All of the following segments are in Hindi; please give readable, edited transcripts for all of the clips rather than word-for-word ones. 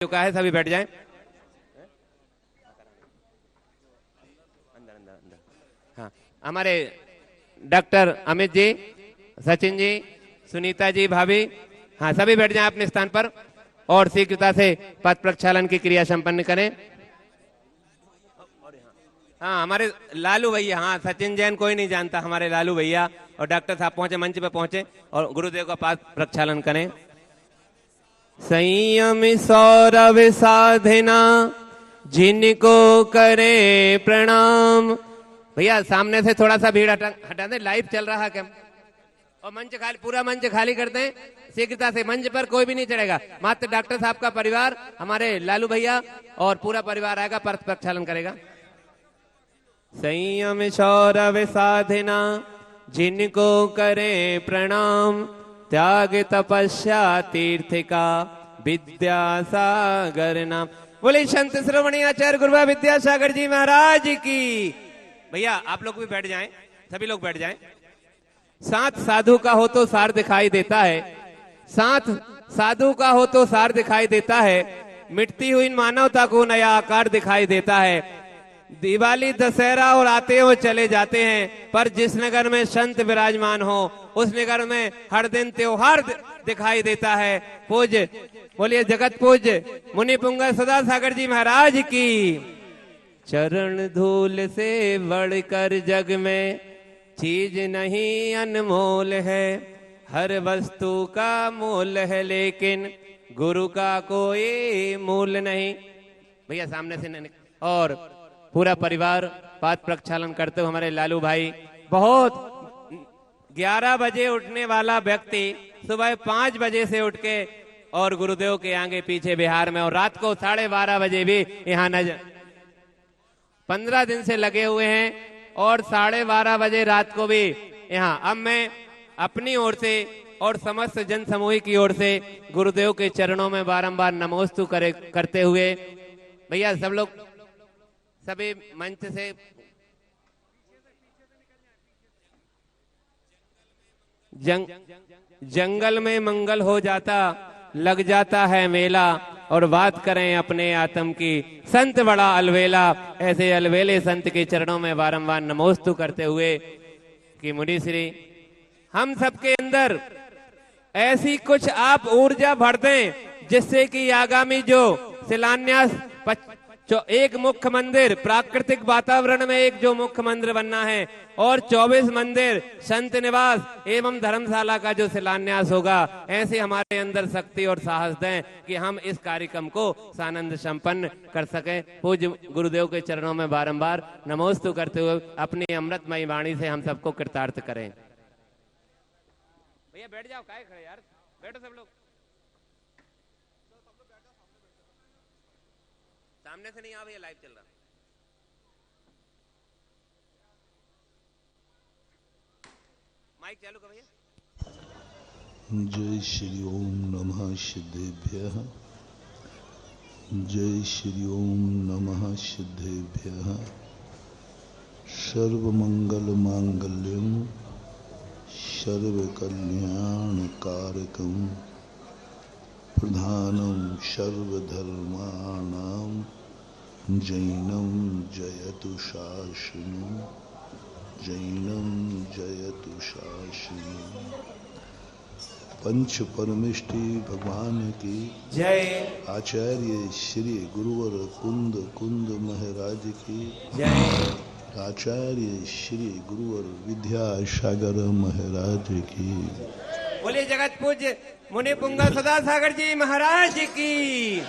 चुका है, सभी बैठ जाएं। हाँ, हमारे डॉक्टर अमित जी, सचिन जी, सुनीता जी, भाभी, हाँ सभी बैठ जाएं अपने स्थान पर और शीघ्रता से पद प्रक्षालन की क्रिया संपन्न करें। हाँ हमारे लालू भैया, हाँ सचिन जैन कोई नहीं जानता, हमारे लालू भैया और डॉक्टर साहब पहुंचे, मंच पे पहुंचे और गुरुदेव का पद प्रक्षालन करें। संयम सौरभ साधना जिनको करे प्रणाम। भैया सामने से थोड़ा सा भीड़ हटा दें, लाइव चल रहा है क्या? और मंच खाली, पूरा मंच खाली कर दें शीघ्रता से। मंच पर कोई भी नहीं चढ़ेगा, मात्र डॉक्टर साहब का परिवार, हमारे लालू भैया और पूरा परिवार आएगा, पद प्रक्षालन करेगा। संयम सौरभ साधना जिनको करे प्रणाम, त्याग तपस्या तीर्थ का विद्यासागर नाम। बोले संत श्रोमणी आचार्य गुरुवा विद्यासागर जी महाराज की। भैया आप लोग भी बैठ जाएं, सभी लोग बैठ जाएं। साथ साधु का हो तो सार दिखाई देता है, साथ साधु का हो तो सार दिखाई देता है, मिटती हुई मानवता को नया आकार दिखाई देता है। दिवाली दशहरा और आते हो चले जाते हैं, पर जिस नगर में संत विराजमान हो उस नगर में हर दिन त्योहार दिखाई देता है। पूज्य बोलिए जगत पूज्य मुनि पुंगा सदा सागर जी महाराज की। चरण धूल से बढ़कर जग में चीज नहीं अनमोल है, हर वस्तु का मोल है लेकिन गुरु का कोई मूल नहीं। भैया सामने से और पूरा परिवार पद प्रक्षालन करते हुए हमारे लालू भाई। बहुत 11 बजे उठने वाला व्यक्ति सुबह 5 बजे से उठ के और गुरुदेव के आगे पीछे बिहार में, और रात को 12:30 बजे भी यहाँ नजर 15 दिन से लगे हुए हैं, और 12:30 बजे रात को भी यहाँ। अब मैं अपनी ओर से और समस्त जन समूह की ओर से गुरुदेव के चरणों में बारंबार नमोस्तु करते हुए, भैया सब लोग सभी मंच से जंगल में मंगल हो जाता, लग जाता है मेला, और बात करें अपने आत्म की, संत बड़ा अलवेला। ऐसे अलवेले संत के चरणों में बारंबार नमोस्तु करते हुए कि मुनि श्री हम सबके अंदर ऐसी कुछ आप ऊर्जा भर दें जिससे कि आगामी जो शिलान्यास जो एक मुख्य मंदिर प्राकृतिक वातावरण में एक जो मुख्य मंदिर बनना है, और 24 मंदिर संत निवास एवं धर्मशाला का जो शिलान्यास होगा, ऐसे हमारे अंदर शक्ति और साहस दें कि हम इस कार्यक्रम को सानंद संपन्न कर सकें। पूज्य गुरुदेव के चरणों में बारंबार नमोस्तु करते हुए अपनी अमृतमयी वाणी से हम सबको कृतार्थ करें। भैया बैठ जाओ, काहे खड़े यार, बैठो सब लोग। सामने से नहीं आ भैया, लाइव चल रहा। माइक चालू कर भैया। जय श्री ओम नमः सिद्धेभ्यः, जय श्री ओम नमः सिद्धेभ्यः। सर्वमंगल मांगल्यम सर्वकल्याण कारकम, प्रधानम सर्वधर्माणां जैनम जयतु शासनम, जैनम जयतु शासनम। पंच परमेष्टि भगवान की जय। आचार्य श्री गुरुवर कुंद कुंद महाराज की जय। आचार्य श्री गुरुवर विद्यासागर महाराज की। बोलिए जगत पूज्य मुनि पुंगा सदा सागर जी महाराज की।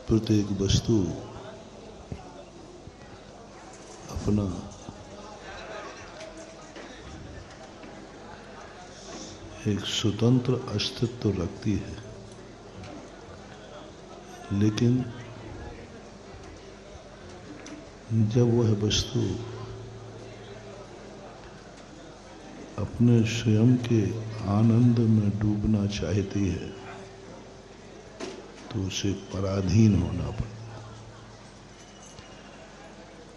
प्रत्येक वस्तु अपना एक स्वतंत्र अस्तित्व रखती है, लेकिन जब वह वस्तु अपने स्वयं के आनंद में डूबना चाहती है तो उसे पराधीन होना पड़ता।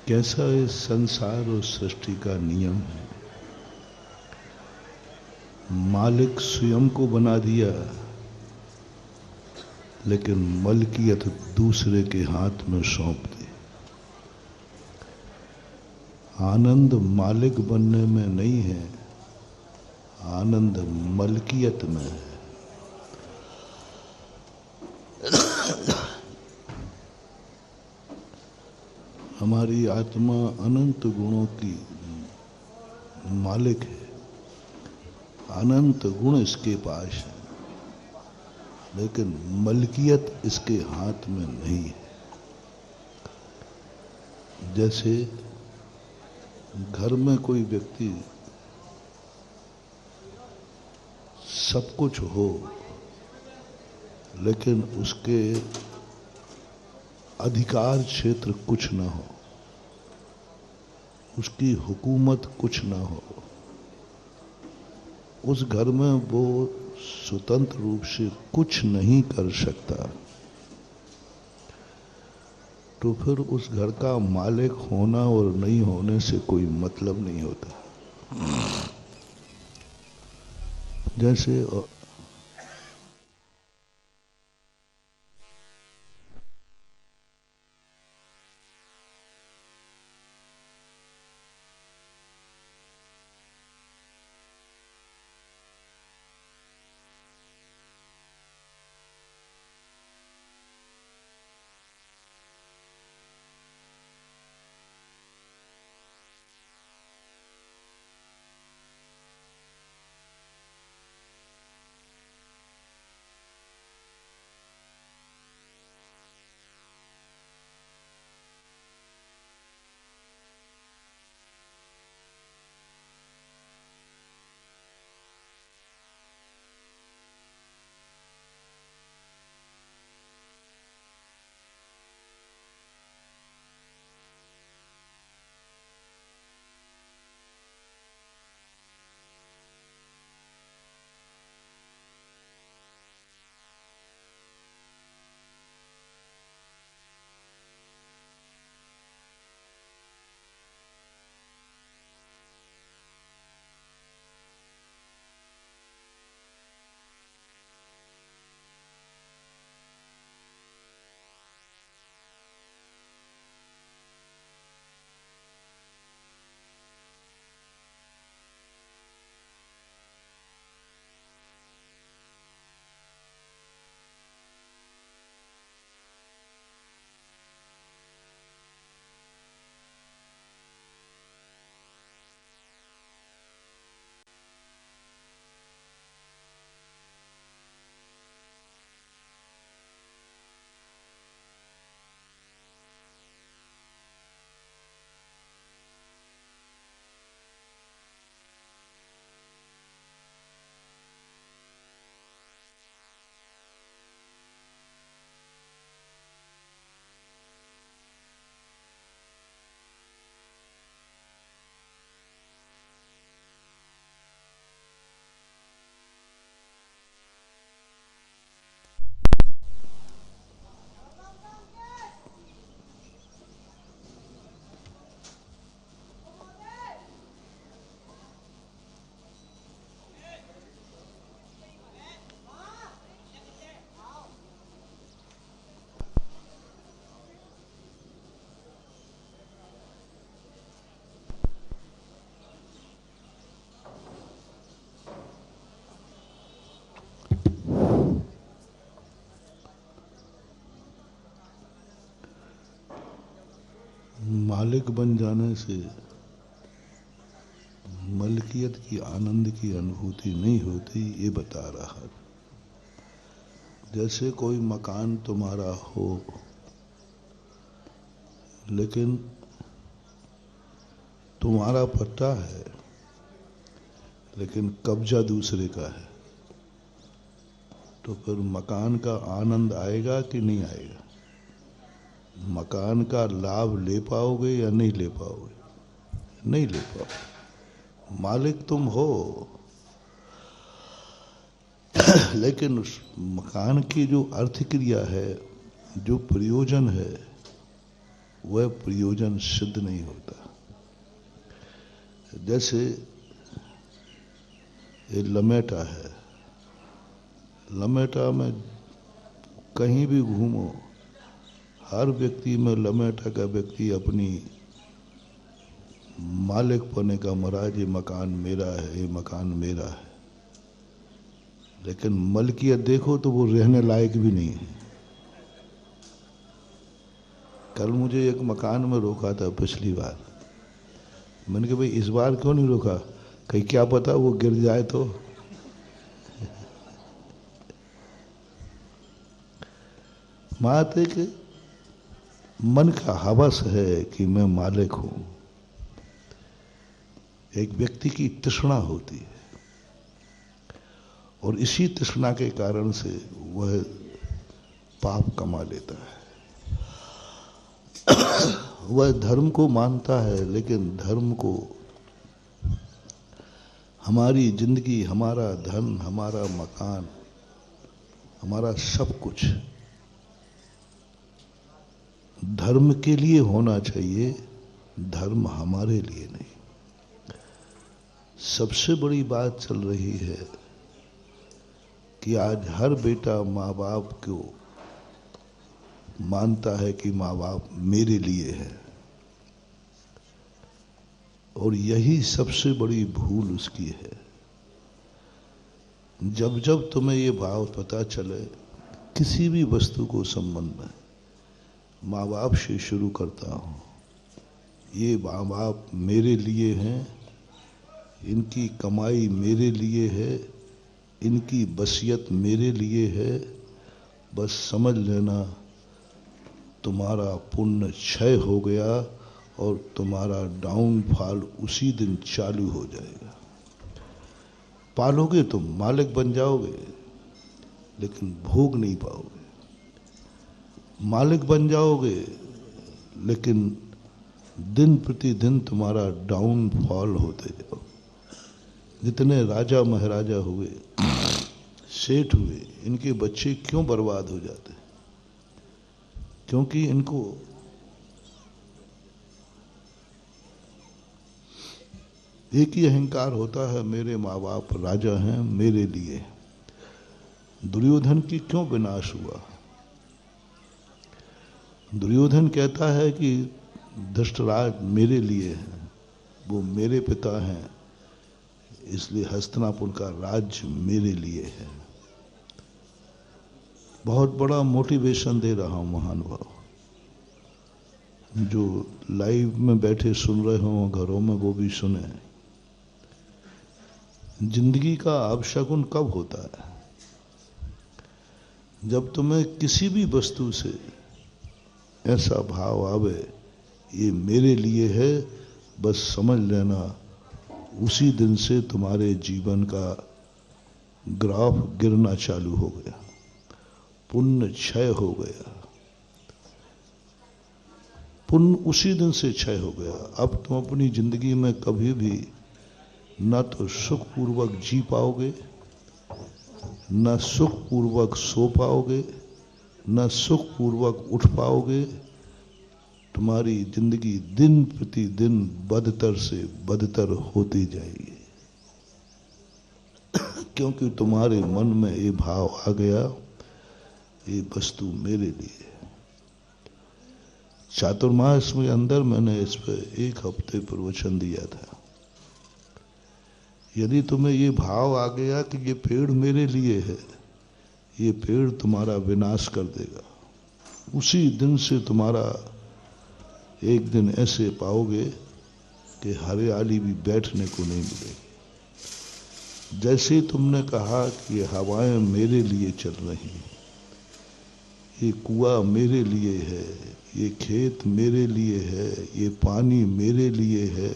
कैसा ये संसार और सृष्टि का नियम है। मालिक स्वयं को बना दिया, लेकिन मलकियत दूसरे के हाथ में सौंप दी। आनंद मालिक बनने में नहीं है, आनंद मलकियत में है। हमारी आत्मा अनंत गुणों की मालिक है, अनंत गुण इसके पास है, लेकिन मलकियत इसके हाथ में नहीं है। जैसे घर में कोई व्यक्ति सब कुछ हो, लेकिन उसके अधिकार क्षेत्र कुछ न हो, उसकी हुकूमत कुछ न हो, उस घर में वो स्वतंत्र रूप से कुछ नहीं कर सकता, तो फिर उस घर का मालिक होना और नहीं होने से कोई मतलब नहीं होता। जैसे मालिक बन जाने से मलकियत की आनंद की अनुभूति नहीं होती, ये बता रहा। जैसे कोई मकान तुम्हारा हो, लेकिन तुम्हारा पट्टा है, लेकिन कब्जा दूसरे का है, तो फिर मकान का आनंद आएगा कि नहीं आएगा? मकान का लाभ ले पाओगे या नहीं ले पाओगे? नहीं ले पाओगे। मालिक तुम हो, लेकिन उस मकान की जो अर्थ क्रिया है, जो प्रयोजन है, वह प्रयोजन सिद्ध नहीं होता। जैसे ये लमेटा है, लमेटा में कहीं भी घूमो, हर व्यक्ति में लमेटा का व्यक्ति अपनी मालिक पने का महाराज ये मकान मेरा है, ये मकान मेरा है। लेकिन मलकियत देखो तो वो रहने लायक भी नहीं है। कल मुझे एक मकान में रोका था पिछली बार, मैंने कहा भाई इस बार क्यों नहीं रोका, कहीं क्या पता वो गिर जाए तो। बात है कि मन का हवस है कि मैं मालिक हूं। एक व्यक्ति की तृष्णा होती है और इसी तृष्णा के कारण से वह पाप कमा लेता है। वह धर्म को मानता है, लेकिन धर्म को, हमारी जिंदगी, हमारा धन, हमारा मकान, हमारा सब कुछ धर्म के लिए होना चाहिए, धर्म हमारे लिए नहीं। सबसे बड़ी बात चल रही है कि आज हर बेटा माँ बाप को मानता है कि माँ बाप मेरे लिए है, और यही सबसे बड़ी भूल उसकी है। जब जब तुम्हें ये भाव पता चले किसी भी वस्तु को संबंध में, माँ बाप से शुरू करता हूं, ये माँ बाप मेरे लिए हैं, इनकी कमाई मेरे लिए है, इनकी बसियत मेरे लिए है, बस समझ लेना तुम्हारा पुण्य क्षय हो गया और तुम्हारा डाउनफॉल उसी दिन चालू हो जाएगा। पालोगे तुम, मालिक बन जाओगे, लेकिन भोग नहीं पाओगे। मालिक बन जाओगे, लेकिन दिन प्रतिदिन तुम्हारा डाउनफॉल होते जाओ। जितने राजा महाराजा हुए, सेठ हुए, इनके बच्चे क्यों बर्बाद हो जाते? क्योंकि इनको एक ही अहंकार होता है, मेरे माँ बाप राजा हैं, मेरे लिए। दुर्योधन की क्यों विनाश हुआ? दुर्योधन कहता है कि धृतराष्ट्र मेरे लिए है, वो मेरे पिता हैं, इसलिए हस्तिनापुर का राज्य मेरे लिए है। बहुत बड़ा मोटिवेशन दे रहा हूं महानुभाव। जो लाइव में बैठे सुन रहे हो घरों में, वो भी सुने। जिंदगी का अपशगुन कब होता है? जब तुम्हें किसी भी वस्तु से ऐसा भाव आवे, ये मेरे लिए है, बस समझ लेना उसी दिन से तुम्हारे जीवन का ग्राफ गिरना चालू हो गया, पुण्य क्षय हो गया। पुण्य उसी दिन से क्षय हो गया। अब तुम अपनी जिंदगी में कभी भी न तो सुखपूर्वक जी पाओगे, न सुखपूर्वक सो पाओगे, न सुखपूर्वक उठ पाओगे। तुम्हारी जिंदगी दिन प्रतिदिन बदतर से बदतर होती जाएगी, क्योंकि तुम्हारे मन में ये भाव आ गया, ये वस्तु मेरे लिए। चातुर्मास में अंदर मैंने इस पर 1 हफ्ते प्रवचन दिया था। यदि तुम्हें ये भाव आ गया कि ये पेड़ मेरे लिए है, ये पेड़ तुम्हारा विनाश कर देगा, उसी दिन से तुम्हारा एक दिन ऐसे पाओगे कि हरियाली भी बैठने को नहीं मिलेगी। जैसे तुमने कहा कि ये हवाएं मेरे लिए चल रही हैं, ये कुआं मेरे लिए है, ये खेत मेरे लिए है, ये पानी मेरे लिए है,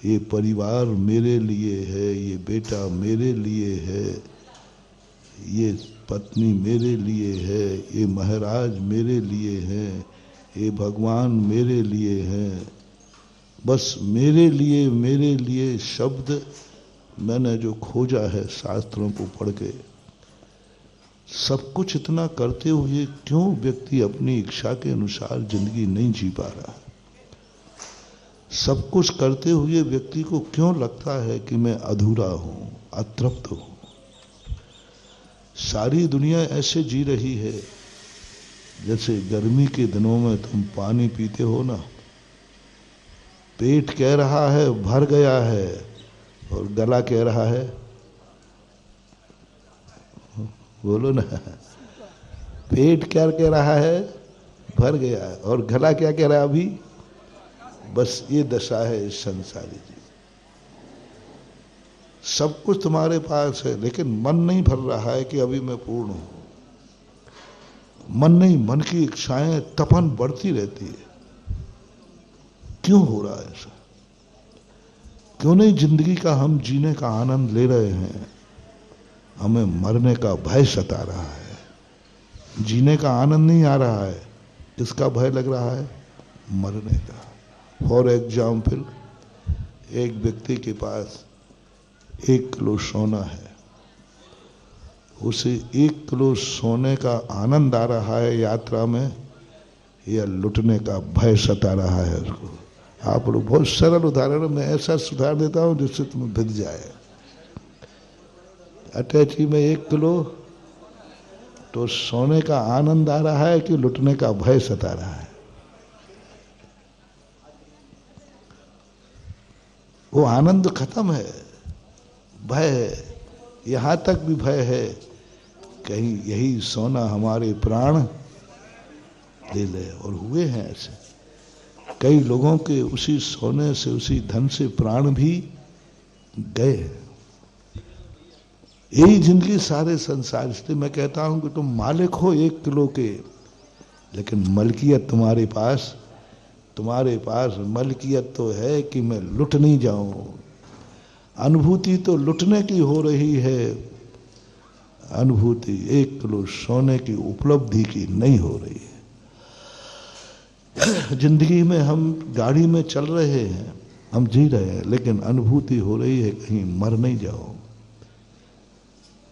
ये परिवार मेरे लिए है, ये बेटा मेरे लिए है, ये पत्नी मेरे लिए है, ये महाराज मेरे लिए है, ये भगवान मेरे लिए हैं। बस मेरे लिए शब्द मैंने जो खोजा है शास्त्रों को पढ़ के, सब कुछ इतना करते हुए क्यों व्यक्ति अपनी इच्छा के अनुसार जिंदगी नहीं जी पा रहा? सब कुछ करते हुए व्यक्ति को क्यों लगता है कि मैं अधूरा हूं, अतृप्त हूं? सारी दुनिया ऐसे जी रही है जैसे गर्मी के दिनों में तुम पानी पीते हो ना, पेट कह रहा है भर गया है और गला कह रहा है, बोलो ना, पेट क्या कह रहा है? भर गया है। और गला क्या कह रहा है अभी? बस ये दशा है इस संसारी जी। सब कुछ तुम्हारे पास है लेकिन मन नहीं भर रहा है कि अभी मैं पूर्ण हूं। मन नहीं, मन की इच्छाएं तपन बढ़ती रहती है। क्यों हो रहा है ऐसा? क्यों नहीं जिंदगी का हम जीने का आनंद ले रहे हैं? हमें मरने का भय सता रहा है, जीने का आनंद नहीं आ रहा है। किसका भय लग रहा है? मरने का। फॉर एग्जाम्पल, एक व्यक्ति के पास 1 किलो सोना है, उसे 1 किलो सोने का आनंद आ रहा है यात्रा में, या लुटने का भय सता रहा है उसको? आप लोग, बहुत सरल उदाहरण मैं ऐसा सुधार देता हूं जिससे तुम्हें भिद जाए। अटैची में 1 किलो, तो सोने का आनंद आ रहा है कि लुटने का भय सता रहा है? वो आनंद खत्म है, भय है। यहां तक भी भय है, कहीं यही सोना हमारे प्राण ले ले। और हुए हैं ऐसे कई लोगों के, उसी सोने से, उसी धन से प्राण भी गए। यही जिंदगी सारे संसार। इसलिए मैं कहता हूं कि तुम मालिक हो 1 किलो के, लेकिन मलकियत तुम्हारे पास मलकियत तो है कि मैं लुट नहीं जाऊं। अनुभूति तो लुटने की हो रही है, अनुभूति 1 किलो सोने की उपलब्धि की नहीं हो रही है। जिंदगी में हम गाड़ी में चल रहे हैं, हम जी रहे हैं, लेकिन अनुभूति हो रही है कहीं मर नहीं जाओ।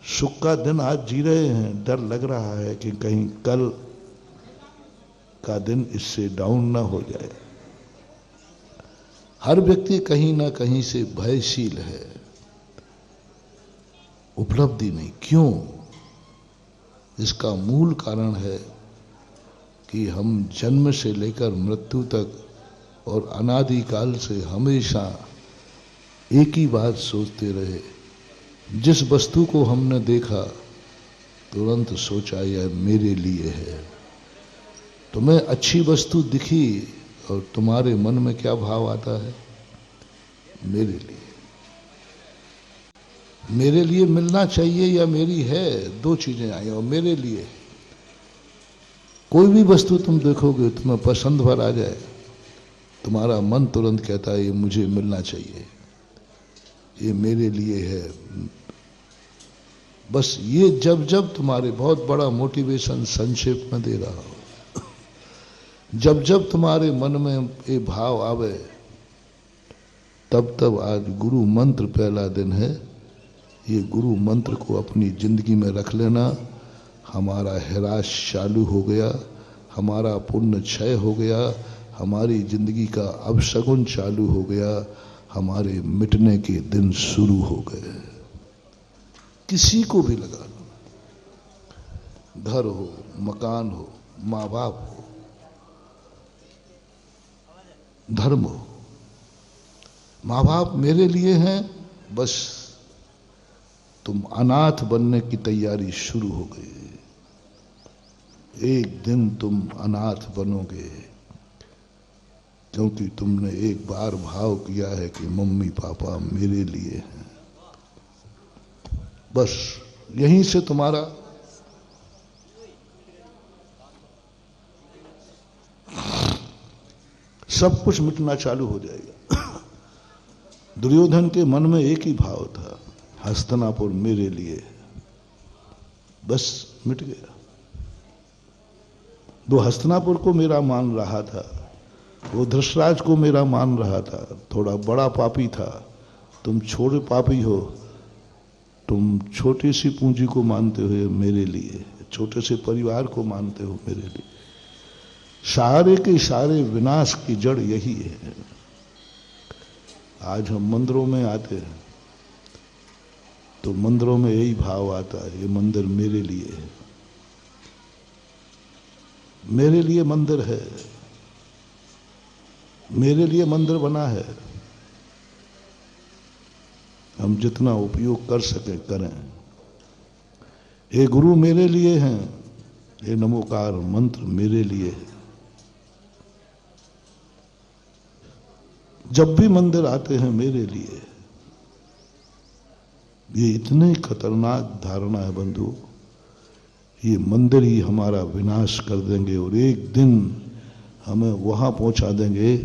सुख का दिन आज जी रहे हैं, डर लग रहा है कि कहीं कल का दिन इससे डाउन ना हो जाए। हर व्यक्ति कहीं ना कहीं से भयशील है, उपलब्धि नहीं। क्यों? इसका मूल कारण है कि हम जन्म से लेकर मृत्यु तक और अनादिकाल से हमेशा एक ही बात सोचते रहे। जिस वस्तु को हमने देखा तुरंत सोचा यह मेरे लिए है। तुम्हें अच्छी वस्तु दिखी और तुम्हारे मन में क्या भाव आता है? मेरे लिए, मेरे लिए मिलना चाहिए या मेरी है, 2 चीजें आई। और मेरे लिए कोई भी वस्तु तुम देखोगे तुम्हें पसंद भर आ जाए, तुम्हारा मन तुरंत कहता है ये मुझे मिलना चाहिए, ये मेरे लिए है। बस ये जब जब तुम्हारे, बहुत बड़ा मोटिवेशन संक्षेप में दे रहा हूं, जब जब तुम्हारे मन में ये भाव आवे, तब तब आज गुरु मंत्र पहला दिन है। ये गुरु मंत्र को अपनी जिंदगी में रख लेना। हमारा हिराश चालू हो गया, हमारा पुण्य क्षय हो गया, हमारी जिंदगी का अपशगुन चालू हो गया, हमारे मिटने के दिन शुरू हो गए। किसी को भी लगा लो, घर हो, मकान हो, माँ बाप हो, धर्म हो। माँ बाप मेरे लिए हैं, बस तुम अनाथ बनने की तैयारी शुरू हो गई। एक दिन तुम अनाथ बनोगे, क्योंकि तुमने एक बार भाव किया है कि मम्मी पापा मेरे लिए हैं। बस यहीं से तुम्हारा सब कुछ मिटना चालू हो जाएगा। दुर्योधन के मन में एक ही भाव था, हस्तिनापुर मेरे लिए, बस मिट गया। वो हस्तिनापुर को मेरा मान रहा था, वो धृतराज को मेरा मान रहा था। थोड़ा बड़ा पापी था, तुम छोटे पापी हो, तुम छोटी सी पूंजी को मानते हो मेरे लिए, छोटे से परिवार को मानते हो मेरे लिए। सारे के सारे विनाश की जड़ यही है। आज हम मंदिरों में आते हैं तो मंदिरों में यही भाव आता है, ये मंदिर मेरे लिए है, मेरे लिए मंदिर है, मेरे लिए मंदिर बना है। हम जितना उपयोग कर सके करें। ये गुरु मेरे लिए हैं, ये नमोकार मंत्र मेरे लिए है। जब भी मंदिर आते हैं मेरे लिए। ये इतने खतरनाक धारणा है बंधु, ये मंदिर ही हमारा विनाश कर देंगे और एक दिन हमें वहां पहुंचा देंगे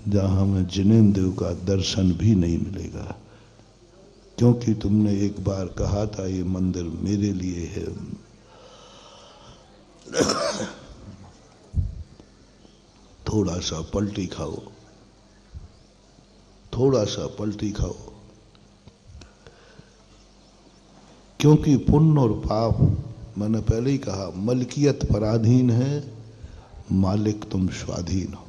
जहां हमें जिनेंद्र देव का दर्शन भी नहीं मिलेगा। क्योंकि तुमने एक बार कहा था ये मंदिर मेरे लिए है। थोड़ा सा पलटी खाओ, थोड़ा सा पलटी खाओ, क्योंकि पुण्य और पाप, मैंने पहले ही कहा, मलकियत पराधीन है, मालिक तुम स्वाधीन हो।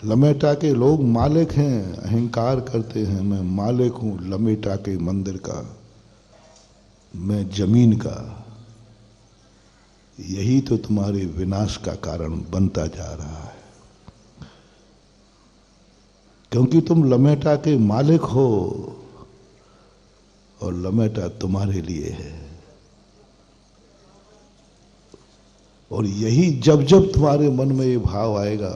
लमेटा के लोग मालिक हैं, अहंकार करते हैं, मैं मालिक हूं लमेटा के मंदिर का, मैं जमीन का। यही तो तुम्हारे विनाश का कारण बनता जा रहा है, क्योंकि तुम लमेटा के मालिक हो और लमेटा तुम्हारे लिए है। और यही जब जब तुम्हारे मन में ये भाव आएगा,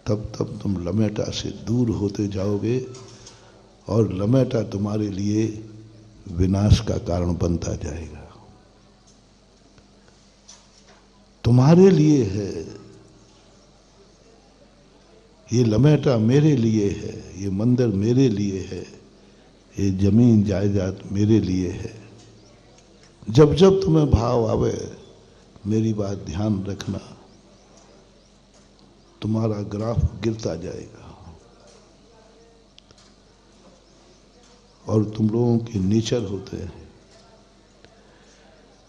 तब तब तुम लमेटा से दूर होते जाओगे और लमेटा तुम्हारे लिए विनाश का कारण बनता जाएगा। तुम्हारे लिए है ये लमेटा, मेरे लिए है ये मंदिर, मेरे लिए है ये जमीन जायदाद, मेरे लिए है। जब जब तुम्हें भाव आवे, मेरी बात ध्यान रखना, तुम्हारा ग्राफ गिरता जाएगा। और तुम लोगों के नेचर होते हैं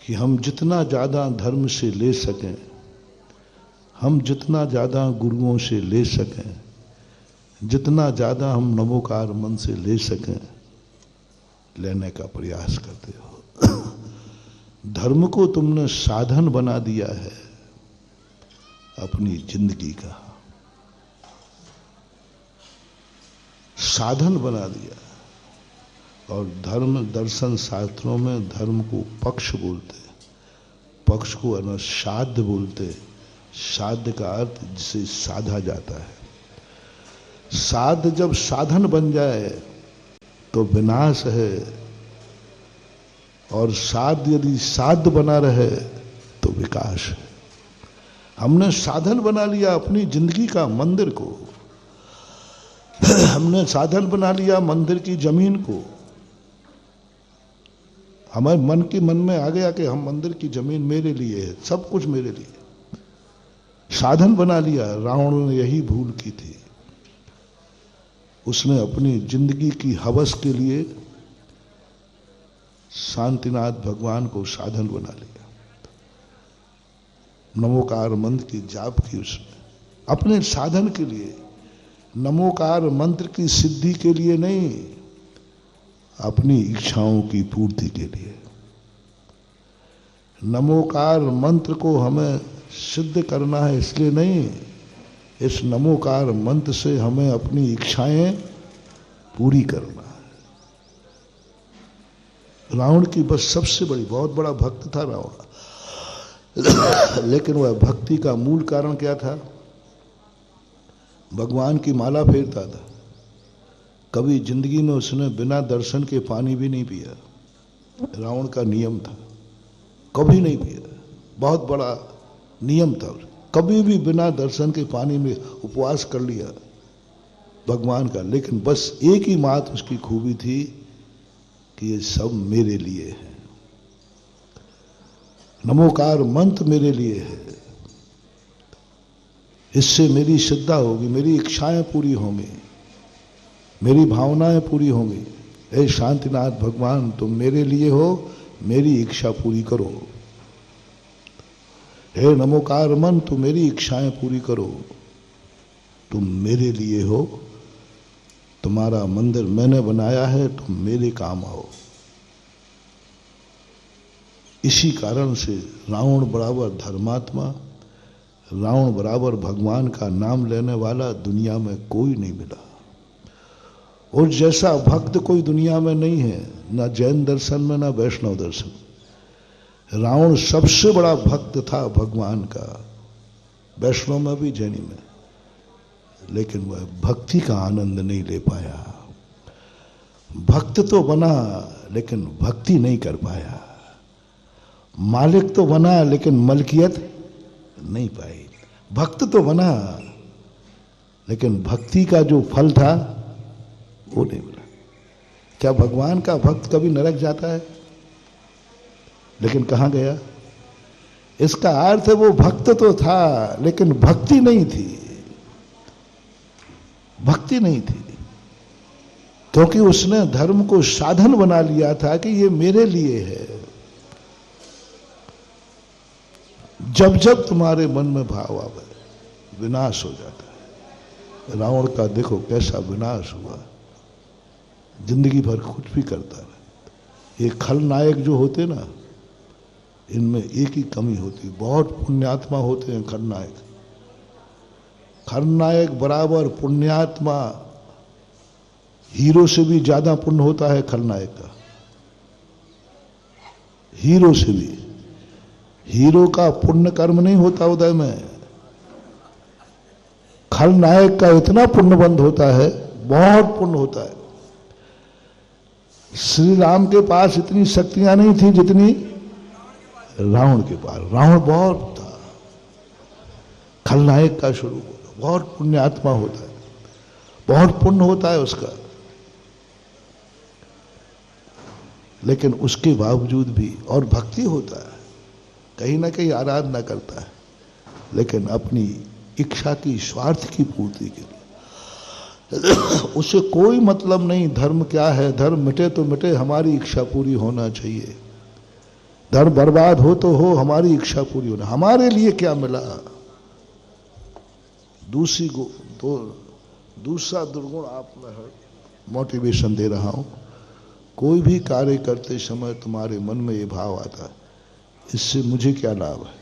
कि हम जितना ज्यादा धर्म से ले सकें, हम जितना ज्यादा गुरुओं से ले सकें, जितना ज्यादा हम नमोकार मन से ले सकें, लेने का प्रयास करते हो। धर्म को तुमने साधन बना दिया है अपनी जिंदगी का, साधन बना दिया। और धर्म दर्शन शास्त्रों में धर्म को पक्ष बोलते, पक्ष को अनुसाध्य बोलते। साध्य का अर्थ जिसे साधा जाता है। साध जब साधन बन जाए तो विनाश है, और साध यदि साध बना रहे तो विकास है। हमने साधन बना लिया अपनी जिंदगी का मंदिर को, हमने साधन बना लिया मंदिर की जमीन को। हमारे मन में आ गया कि हम मंदिर की जमीन मेरे लिए है, सब कुछ मेरे लिए, साधन बना लिया। रावण ने यही भूल की थी, उसने अपनी जिंदगी की हवस के लिए शांतिनाथ भगवान को साधन बना लिया। नमोकार मंत्र की जाप की उसने अपने साधन के लिए, नमोकार मंत्र की सिद्धि के लिए नहीं, अपनी इच्छाओं की पूर्ति के लिए। नमोकार मंत्र को हमें सिद्ध करना है इसलिए नहीं, इस नमोकार मंत्र से हमें अपनी इच्छाएं पूरी करना है। रावण की बस सबसे बड़ी, बहुत बड़ा भक्त था रावण, लेकिन वह भक्ति का मूल कारण क्या था? भगवान की माला फेरता था। कभी जिंदगी में उसने बिना दर्शन के पानी भी नहीं पिया, रावण का नियम था, कभी नहीं पिया, बहुत बड़ा नियम था। कभी भी बिना दर्शन के पानी में उपवास कर लिया भगवान का। लेकिन बस एक ही बात उसकी खूबी थी कि ये सब मेरे लिए है, नमोकार मंत्र मेरे लिए है, इससे मेरी श्रद्धा होगी, मेरी इच्छाएं पूरी होंगी, मेरी भावनाएं पूरी होंगी, हे शांतिनाथ भगवान, तुम मेरे लिए हो, मेरी इच्छा पूरी करो। हे नमोकार मन, तुम मेरी इच्छाएं पूरी करो। तुम मेरे लिए हो, तुम्हारा मंदिर मैंने बनाया है, तुम मेरे काम आओ। इसी कारण से रावण बराबर धर्मात्मा, रावण बराबर भगवान का नाम लेने वाला दुनिया में कोई नहीं मिला। और जैसा भक्त कोई दुनिया में नहीं है, ना जैन दर्शन में ना वैष्णव दर्शन। रावण सबसे बड़ा भक्त था भगवान का, वैष्णव में भी जैनी में, लेकिन वह भक्ति का आनंद नहीं ले पाया। भक्त तो बना लेकिन भक्ति नहीं कर पाया। मालिक तो बना लेकिन मलकियत नहीं पाई। भक्त तो बना लेकिन भक्ति का जो फल था वो नहीं मिला। क्या भगवान का भक्त कभी नरक जाता है? लेकिन कहां गया? इसका अर्थ है वो भक्त तो था लेकिन भक्ति नहीं थी। भक्ति नहीं थी क्योंकि उसने धर्म को साधन बना लिया था कि ये मेरे लिए है। जब जब तुम्हारे मन में भाव आवे, विनाश हो जाता है। रावण का देखो कैसा विनाश हुआ। जिंदगी भर कुछ भी करता है। ये खलनायक जो होते ना, इनमें एक ही कमी होती, बहुत पुण्यात्मा होते हैं खलनायक। खलनायक बराबर पुण्यात्मा, हीरो से भी ज्यादा पुण्य होता है खलनायक का, हीरो से भी। हीरो का पुण्य कर्म नहीं होता उदय में, खलनायक का इतना पुण्यबंध होता है, बहुत पुण्य होता है। श्री राम के पास इतनी शक्तियां नहीं थी जितनी रावण के पास। रावण बहुत था, खलनायक का स्वरूप होता, बहुत पुण्यात्मा होता है, बहुत पुण्य होता है उसका। लेकिन उसके बावजूद भी, और भक्ति होता है, कहीं ना कहीं आराधना करता है, लेकिन अपनी इच्छा की, स्वार्थ की पूर्ति के लिए। उसे कोई मतलब नहीं धर्म क्या है। धर्म मिटे तो मिटे, हमारी इच्छा पूरी होना चाहिए। धर्म बर्बाद हो तो हो, हमारी इच्छा पूरी होना। हमारे लिए क्या मिला? दूसरा दुर्गुण आप में मोटिवेशन दे रहा हूं। कोई भी कार्य करते समय तुम्हारे मन में ये भाव आता है, इससे मुझे क्या लाभ है,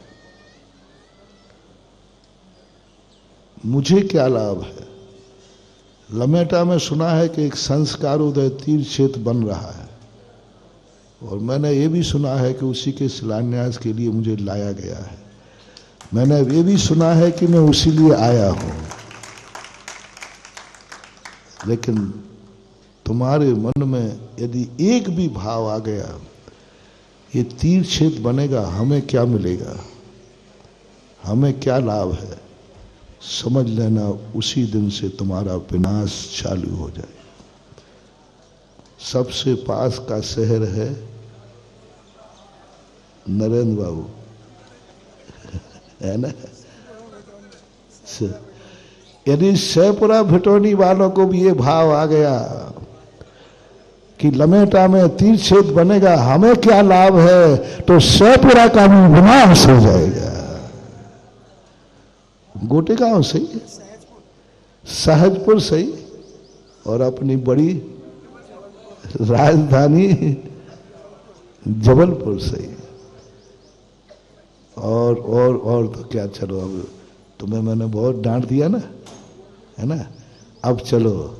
मुझे क्या लाभ है। लमेटा में सुना है कि एक संस्कारोदय तीर्थ क्षेत्र बन रहा है, और मैंने ये भी सुना है कि उसी के शिलान्यास के लिए मुझे लाया गया है। मैंने ये भी सुना है कि मैं उसी लिए आया हूं। लेकिन तुम्हारे मन में यदि एक भी भाव आ गया, ये तीर्थ क्षेत्र बनेगा, हमें क्या मिलेगा, हमें क्या लाभ है, समझ लेना उसी दिन से तुम्हारा विनाश चालू हो जाए। सबसे पास का शहर है नरेंद्र बाबू, है ना। यदि शेपुरा भिटौनी वालों को भी ये भाव आ गया कि लमेटा में तीर्थ क्षेत्र बनेगा, हमें क्या लाभ है, तो शेपुरा का भी विनाश हो जाएगा। गोटे गांव सही है, सहजपुर सही, और अपनी बड़ी राजधानी जबलपुर सही। और तो क्या, चलो अब तुम्हें मैंने बहुत डांट दिया ना, है ना। अब चलो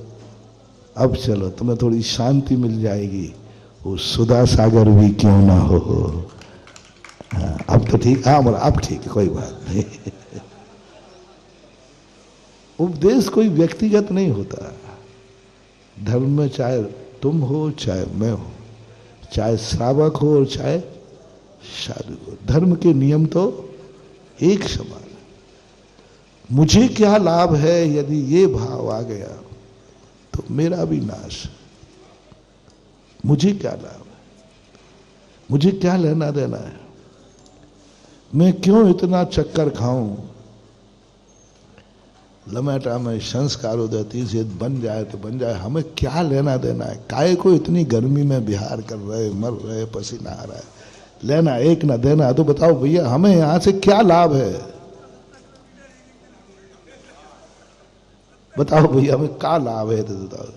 तुम्हें थोड़ी शांति मिल जाएगी। वो सुधा सागर भी क्यों ना हो। हाँ, अब तो ठीक, हाँ अब ठीक है, कोई बात नहीं। उपदेश कोई व्यक्तिगत नहीं होता। धर्म में चाहे तुम हो, चाहे मैं हो, चाहे श्रावक हो और चाहे साधु हो, धर्म के नियम तो एक समान है। मुझे क्या लाभ है यदि ये भाव आ गया तो मेरा भी नाश। मुझे क्या लाभ है, मुझे क्या लेना देना है, मैं क्यों इतना चक्कर खाऊं। लमेटा में संस्कारोदय से बन जाए तो बन जाए, हमें क्या लेना देना है? काहे को इतनी गर्मी में बिहार कर रहे, मर रहे, पसीना आ रहा है, लेना एक ना देना। तो बताओ भैया हमें यहां से क्या लाभ है? बताओ भैया हमें क्या लाभ है? तो बताओ,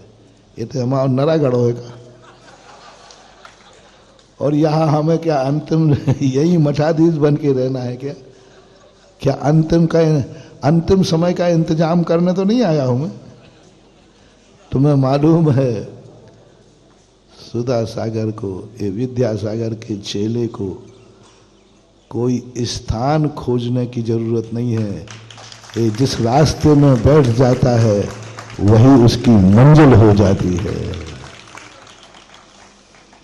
ये तो हमारा नरागढ़ होगा। और यहाँ हमें क्या अंतिम यही मठाधीश बन के रहना है क्या? क्या अंतिम समय का इंतजाम करने तो नहीं आया हूं मैं? तुम्हें मालूम है सुधा सागर को, ये विद्यासागर के चेले को कोई स्थान खोजने की जरूरत नहीं है। ये जिस रास्ते में बैठ जाता है वही उसकी मंजिल हो जाती है।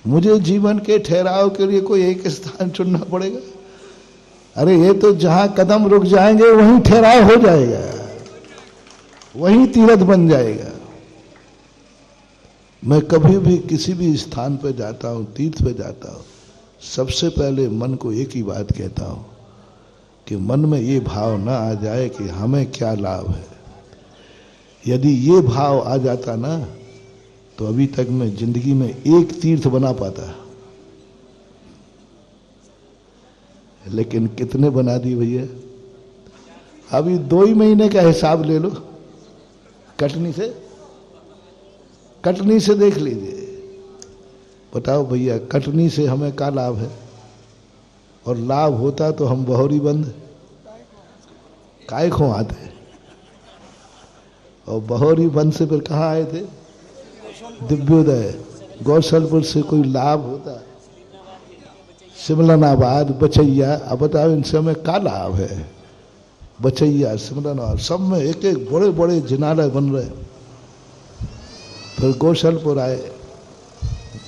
मुझे जीवन के ठहराव के लिए कोई एक स्थान चुनना पड़ेगा? अरे ये तो जहां कदम रुक जाएंगे वहीं ठहराव हो जाएगा, वहीं तीर्थ बन जाएगा। मैं कभी भी किसी भी स्थान पर जाता हूं, तीर्थ पे जाता हूं, सबसे पहले मन को एक ही बात कहता हूं कि मन में ये भाव ना आ जाए कि हमें क्या लाभ है। यदि ये भाव आ जाता ना तो अभी तक मैं जिंदगी में एक तीर्थ बना पाता, लेकिन कितने बना दी भैया? अभी 2 ही महीने का हिसाब ले लो, कटनी से देख लीजिए। बताओ भैया कटनी से हमें क्या लाभ है? और लाभ होता तो हम बहोरी बंद काय खो आते, और बहोरी बंद से फिर कहाँ आए थे? दिव्योदय। गौशलपुर से कोई लाभ होता? सिमलनाबाद, बचैया। अब बताओ इनसे हमें क्या लाभ है? बचैया, सिमलनाबाद, सब में एक एक बड़े बड़े जिनालय बन रहे। फिर गौशलपुर आए,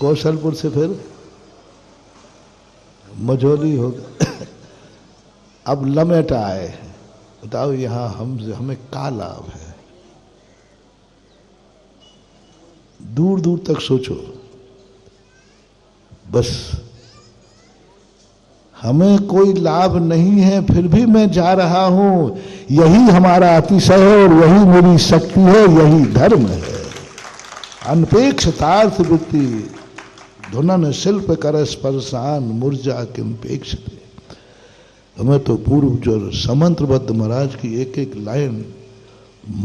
गौशलपुर से फिर मझोली हो गए, अब लमेटा आए। बताओ यहां हमें क्या लाभ है? दूर दूर तक सोचो। बस हमें कोई लाभ नहीं है, फिर भी मैं जा रहा हूं, यही हमारा अतिशय है और यही मेरी शक्ति है, यही धर्म है। अनपेक्षतार्थ वृत्ति धुनन शिल्प कर स्पर्शान मूर्जा किमपेक्षते। हमें तो पूर्व जो समंत्रबद्ध महाराज की एक एक लाइन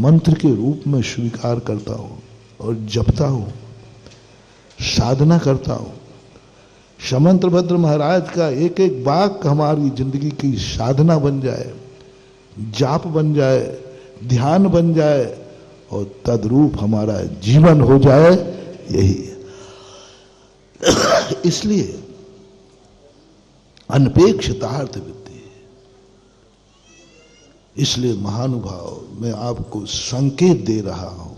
मंत्र के रूप में स्वीकार करता हूं और जपता हूं, साधना करता हूं। समंत्रभद्र महाराज का एक एक वाक्य हमारी जिंदगी की साधना बन जाए, जाप बन जाए, ध्यान बन जाए और तद्रूप हमारा जीवन हो जाए, यही है। इसलिए अनपेक्षतार्थ विद्या, इसलिए महानुभाव मैं आपको संकेत दे रहा हूं,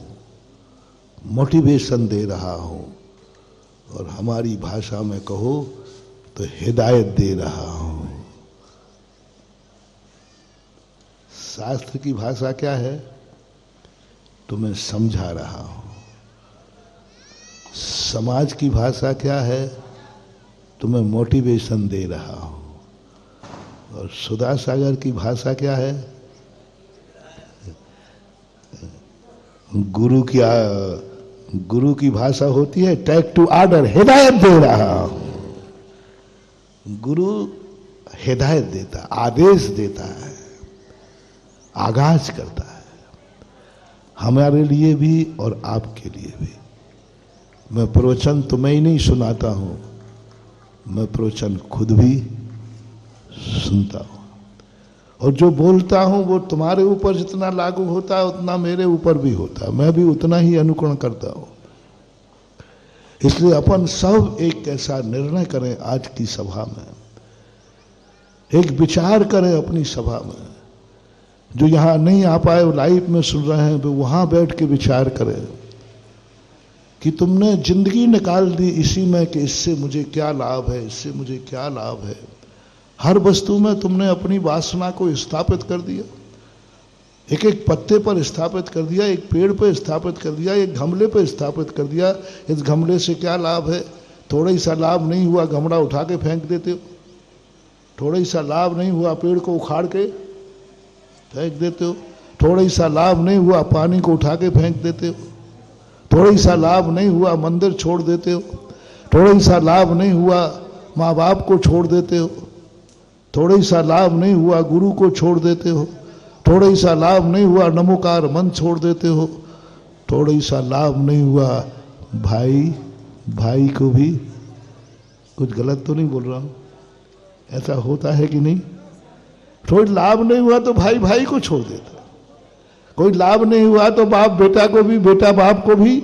मोटिवेशन दे रहा हूं, और हमारी भाषा में कहो तो हिदायत दे रहा हूं। शास्त्र की भाषा क्या है? तो मैं समझा रहा हूं। समाज की भाषा क्या है? तो मैं मोटिवेशन दे रहा हूं। और सुधा सागर की भाषा क्या है? गुरु की भाषा होती है टेक टू ऑर्डर, हिदायत दे रहा हूं। गुरु हिदायत देता, आदेश देता है, आगाज करता है, हमारे लिए भी और आपके लिए भी। मैं प्रवचन तुम्हें ही नहीं सुनाता हूं, मैं प्रवचन खुद भी सुनता हूं, और जो बोलता हूं वो तुम्हारे ऊपर जितना लागू होता है उतना मेरे ऊपर भी होता है, मैं भी उतना ही अनुकरण करता हूं। इसलिए अपन सब एक ऐसा निर्णय करें, आज की सभा में एक विचार करें अपनी सभा में। जो यहां नहीं आ पाए, लाइव में सुन रहे हैं, वो वहां बैठ के विचार करें कि तुमने जिंदगी निकाल दी इसी में कि इससे मुझे क्या लाभ है, इससे मुझे क्या लाभ है। हर वस्तु में तुमने अपनी वासना को स्थापित कर दिया, एक एक पत्ते पर स्थापित कर दिया, एक पेड़ पर स्थापित कर दिया, एक गमले पर स्थापित कर दिया। इस गमले से क्या लाभ है? थोड़ा ही सा लाभ नहीं हुआ, गमला उठा के फेंक देते हो। थोड़ा ही सा लाभ नहीं हुआ, पेड़ को उखाड़ के फेंक देते हो। थोड़ा सा लाभ नहीं हुआ पानी को उठा के फेंक देते हो, थोड़ा सा लाभ नहीं हुआ मंदिर छोड़ देते हो, थोड़ा सा लाभ नहीं हुआ माँ बाप को छोड़ देते हो, थोड़ा सा लाभ नहीं हुआ गुरु को छोड़ देते हो, थोड़ा सा लाभ नहीं हुआ नमोकार मन छोड़ देते हो, थोड़ा सा लाभ नहीं हुआ भाई को भी, कुछ गलत तो नहीं बोल रहा हूं, ऐसा होता है कि नहीं? थोड़ी लाभ नहीं हुआ तो भाई को छोड़ देता, कोई लाभ नहीं हुआ तो बाप बेटा को भी, बेटा बाप को भी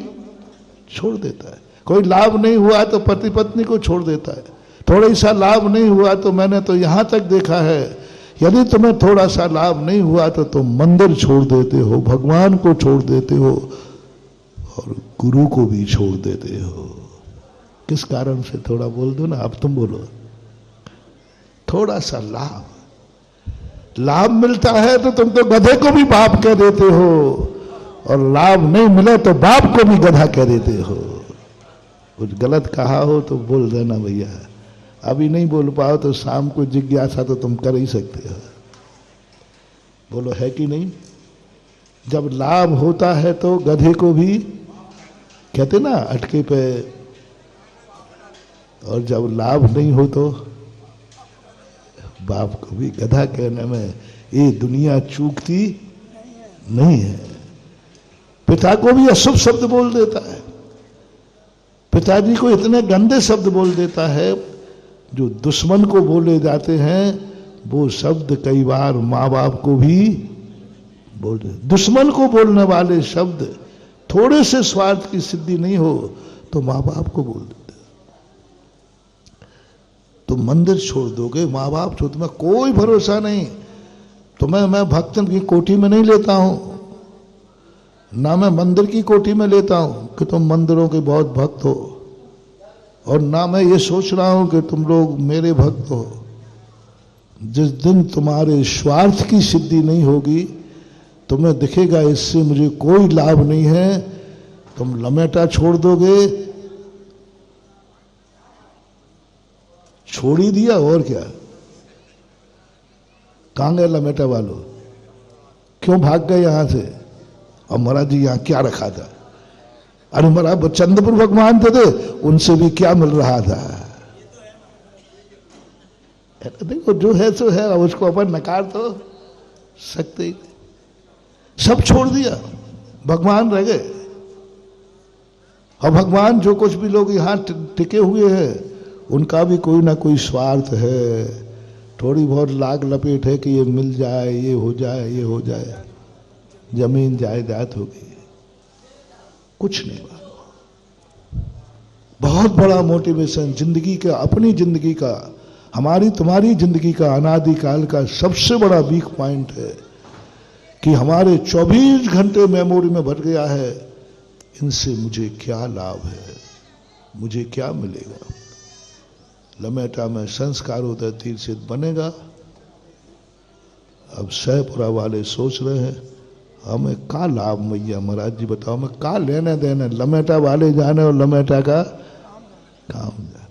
छोड़ देता है, कोई लाभ नहीं हुआ तो पति पत्नी को छोड़ देता है, थोड़ा सा लाभ नहीं हुआ तो मैंने तो यहां तक देखा है, यदि तुम्हें थोड़ा सा लाभ नहीं हुआ तो तुम मंदिर छोड़ देते हो, भगवान को छोड़ देते हो और गुरु को भी छोड़ देते हो। किस कारण से? थोड़ा बोल दो ना, अब तुम बोलो। थोड़ा सा लाभ मिलता है तो तुम तो गधे को भी बाप कह देते हो, और लाभ नहीं मिले तो बाप को भी गधा कह देते हो। कुछ गलत कहा हो तो बोल देना भैया, अभी नहीं बोल पाओ तो शाम को जिज्ञासा तो तुम कर ही सकते हो। बोलो है कि नहीं? जब लाभ होता है तो गधे को भी कहते ना अटके पे, और जब लाभ नहीं हो तो बाप को भी गधा कहने में ये दुनिया चूकती नहीं है। पिता को भी अशुभ शब्द बोल देता है, पिताजी को इतने गंदे शब्द बोल देता है जो दुश्मन को बोले जाते हैं, वो शब्द कई बार माँ बाप को भी बोल दे। दुश्मन को बोलने वाले शब्द थोड़े से स्वार्थ की सिद्धि नहीं हो तो माँ बाप को बोल देते। तुम मंदिर छोड़ दोगे, माँ बाप छोड़, तुम्हें कोई भरोसा नहीं। तुम्हें मैं भक्तन की कोठी में नहीं लेता हूं, ना मैं मंदिर की कोठी में लेता हूं कि तुम मंदिरों के बहुत भक्त हो, और ना मैं ये सोच रहा हूं कि तुम लोग मेरे भक्त हो। जिस दिन तुम्हारे स्वार्थ की सिद्धि नहीं होगी, तुम्हें दिखेगा इससे मुझे कोई लाभ नहीं है, तुम लमेटा छोड़ दोगे। छोड़ ही दिया और क्या? कहां गए लमेटा वालों? क्यों भाग गए यहां से? और महाराज जी यहां क्या रखा था? अरे महाराज चंद्रपुर भगवान थे, उनसे भी क्या मिल रहा था? देखो जो है सो है, उसको अपन नकार तो सकते ही। सब छोड़ दिया, भगवान रह गए। और भगवान जो कुछ भी लोग यहां टिके हुए हैं, उनका भी कोई ना कोई स्वार्थ है, थोड़ी बहुत लाग लपेट है कि ये मिल जाए, ये हो जाए, ये हो जाए, जमीन जायदाद होगी, कुछ नहीं हुआ। बहुत बड़ा मोटिवेशन जिंदगी का, अपनी जिंदगी का, हमारी तुम्हारी जिंदगी का अनादिकाल का सबसे बड़ा वीक पॉइंट है कि हमारे 24 घंटे मेमोरी में भर गया है, इनसे मुझे क्या लाभ है, मुझे क्या मिलेगा। लमेटा में संस्कारोदय तीर्थ बनेगा। अब सहपुरा वाले सोच रहे हैं हमें का लाभ मैया, महाराज जी बताओ हमें का लेने देने, लमेटा वाले जाने और लमेटा का काम जाने।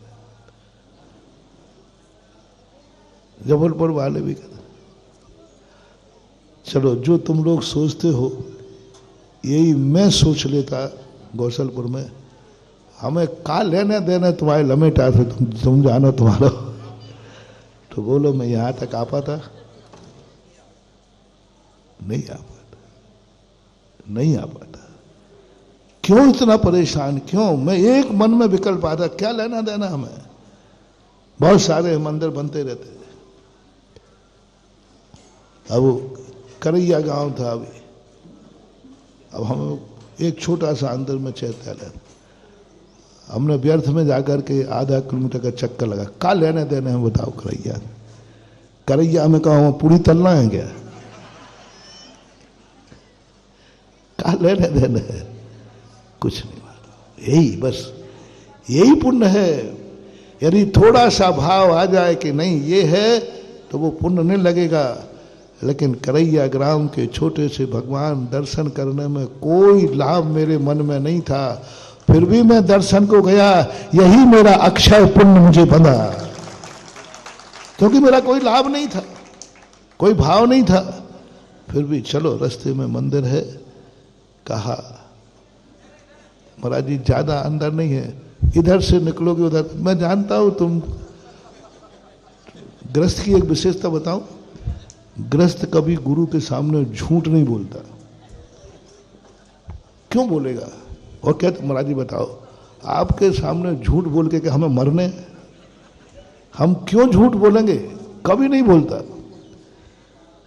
जबलपुर वाले भी कहते चलो जो तुम लोग सोचते हो यही मैं सोच लेता गौसलपुर में, हमें का लेने देने तुम्हारे लमेटा से, तुम जानो तुम्हारा। तो बोलो मैं यहां तक आ पाता? नहीं आ पाता, नहीं आ पाता। क्यों इतना परेशान, क्यों? मैं एक मन में विकल्प आता, क्या लेना देना हमें? बहुत सारे मंदिर बनते रहते। अब करैया गांव था अभी, अब हम एक छोटा सा अंदर में चैत्यालय, हमने व्यर्थ में जाकर के आधा किलोमीटर का चक्कर लगा। का लेने देने हैं बताओ? करैया, करैया में कहा पूरी तलना है क्या? का लेने देने है? कुछ नहीं। यही बस, यही पुण्य है। यदि थोड़ा सा भाव आ जाए कि नहीं ये है, तो वो पुण्य नहीं लगेगा। लेकिन करैया ग्राम के छोटे से भगवान दर्शन करने में कोई लाभ मेरे मन में नहीं था, फिर भी मैं दर्शन को गया। यही मेरा अक्षय पुण्य मुझे बना, क्योंकि मेरा कोई लाभ नहीं था, कोई भाव नहीं था, फिर भी चलो, रास्ते में मंदिर है, कहा महाराज जी ज्यादा अंदर नहीं है, इधर से निकलोगे उधर। मैं जानता हूं तुम, गृहस्थ की एक विशेषता बताऊं, गृहस्थ कभी गुरु के सामने झूठ नहीं बोलता। क्यों बोलेगा? और कहते महाराज जी बताओ, आपके सामने झूठ बोल के हमें मरने, हम क्यों झूठ बोलेंगे? कभी नहीं बोलता।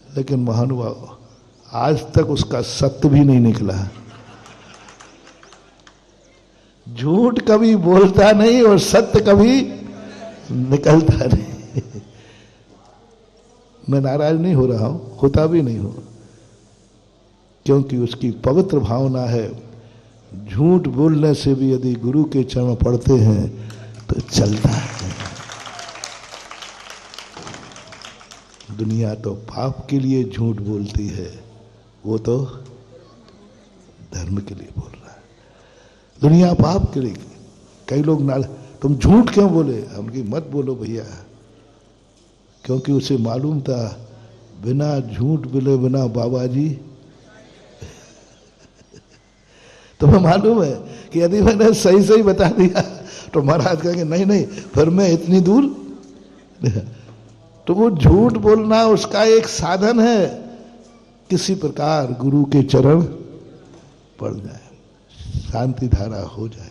लेकिन महानुभाव आज तक उसका सत्य भी नहीं निकला। झूठ कभी बोलता नहीं और सत्य कभी निकलता नहीं। मैं नाराज नहीं हो रहा हूं, होता भी नहीं हूं, क्योंकि उसकी पवित्र भावना है। झूठ बोलने से भी यदि गुरु के चरण पड़ते हैं तो चलता है। दुनिया तो पाप के लिए झूठ बोलती है, वो तो धर्म के लिए बोल रहा है। दुनिया पाप के लिए। कई लोग ना, तुम झूठ क्यों बोले? हमकी मत बोलो भैया, क्योंकि उसे मालूम था बिना झूठ बोले बिना बाबा जी। तुम्हें मालूम है कि यदि मैंने सही सही बता दिया तो महाराज कहेंगे नहीं नहीं, फिर मैं इतनी दूर। तो वो झूठ बोलना उसका एक साधन है, किसी प्रकार गुरु के चरण पड़ जाए, शांति धारा हो जाए।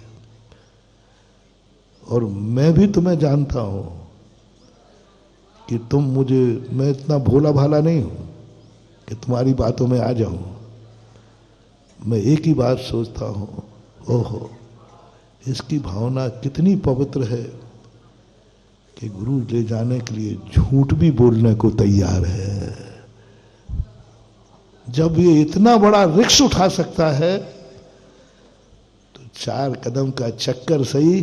और मैं भी तुम्हें जानता हूं कि तुम मुझे, मैं इतना भोला भाला नहीं हूं कि तुम्हारी बातों में आ जाऊं। मैं एक ही बात सोचता हूं, ओहो इसकी भावना कितनी पवित्र है कि गुरु ले जाने के लिए झूठ भी बोलने को तैयार है। जब ये इतना बड़ा रिक्स उठा सकता है तो 4 कदम का चक्कर सही,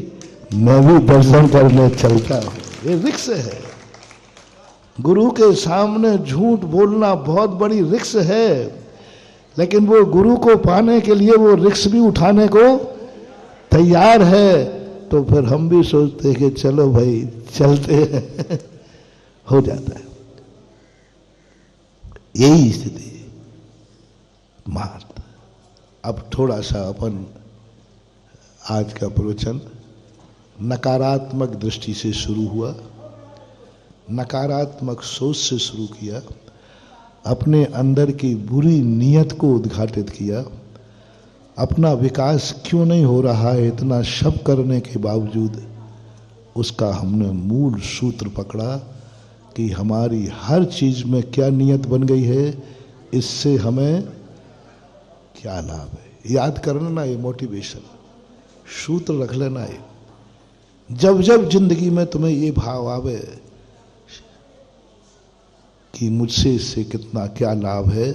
मैं भी दर्शन करने चलता हूं। ये रिक्स है। गुरु के सामने झूठ बोलना बहुत बड़ी रिक्स है, लेकिन वो गुरु को पाने के लिए वो रिक्स भी उठाने को तैयार है। तो फिर हम भी सोचते हैं कि चलो भाई चलते हैं। हो जाता है यही स्थिति मात। अब थोड़ा सा अपन आज का प्रवचन नकारात्मक दृष्टि से शुरू हुआ, नकारात्मक सोच से शुरू किया, अपने अंदर की बुरी नीयत को उद्घाटित किया। अपना विकास क्यों नहीं हो रहा है इतना सब करने के बावजूद, उसका हमने मूल सूत्र पकड़ा कि हमारी हर चीज में क्या नीयत बन गई है, इससे हमें क्या लाभ है। याद करना ना, ये मोटिवेशन सूत्र रख लेना है। जब जब जिंदगी में तुम्हें ये भाव आवे कि मुझसे इससे कितना क्या लाभ है,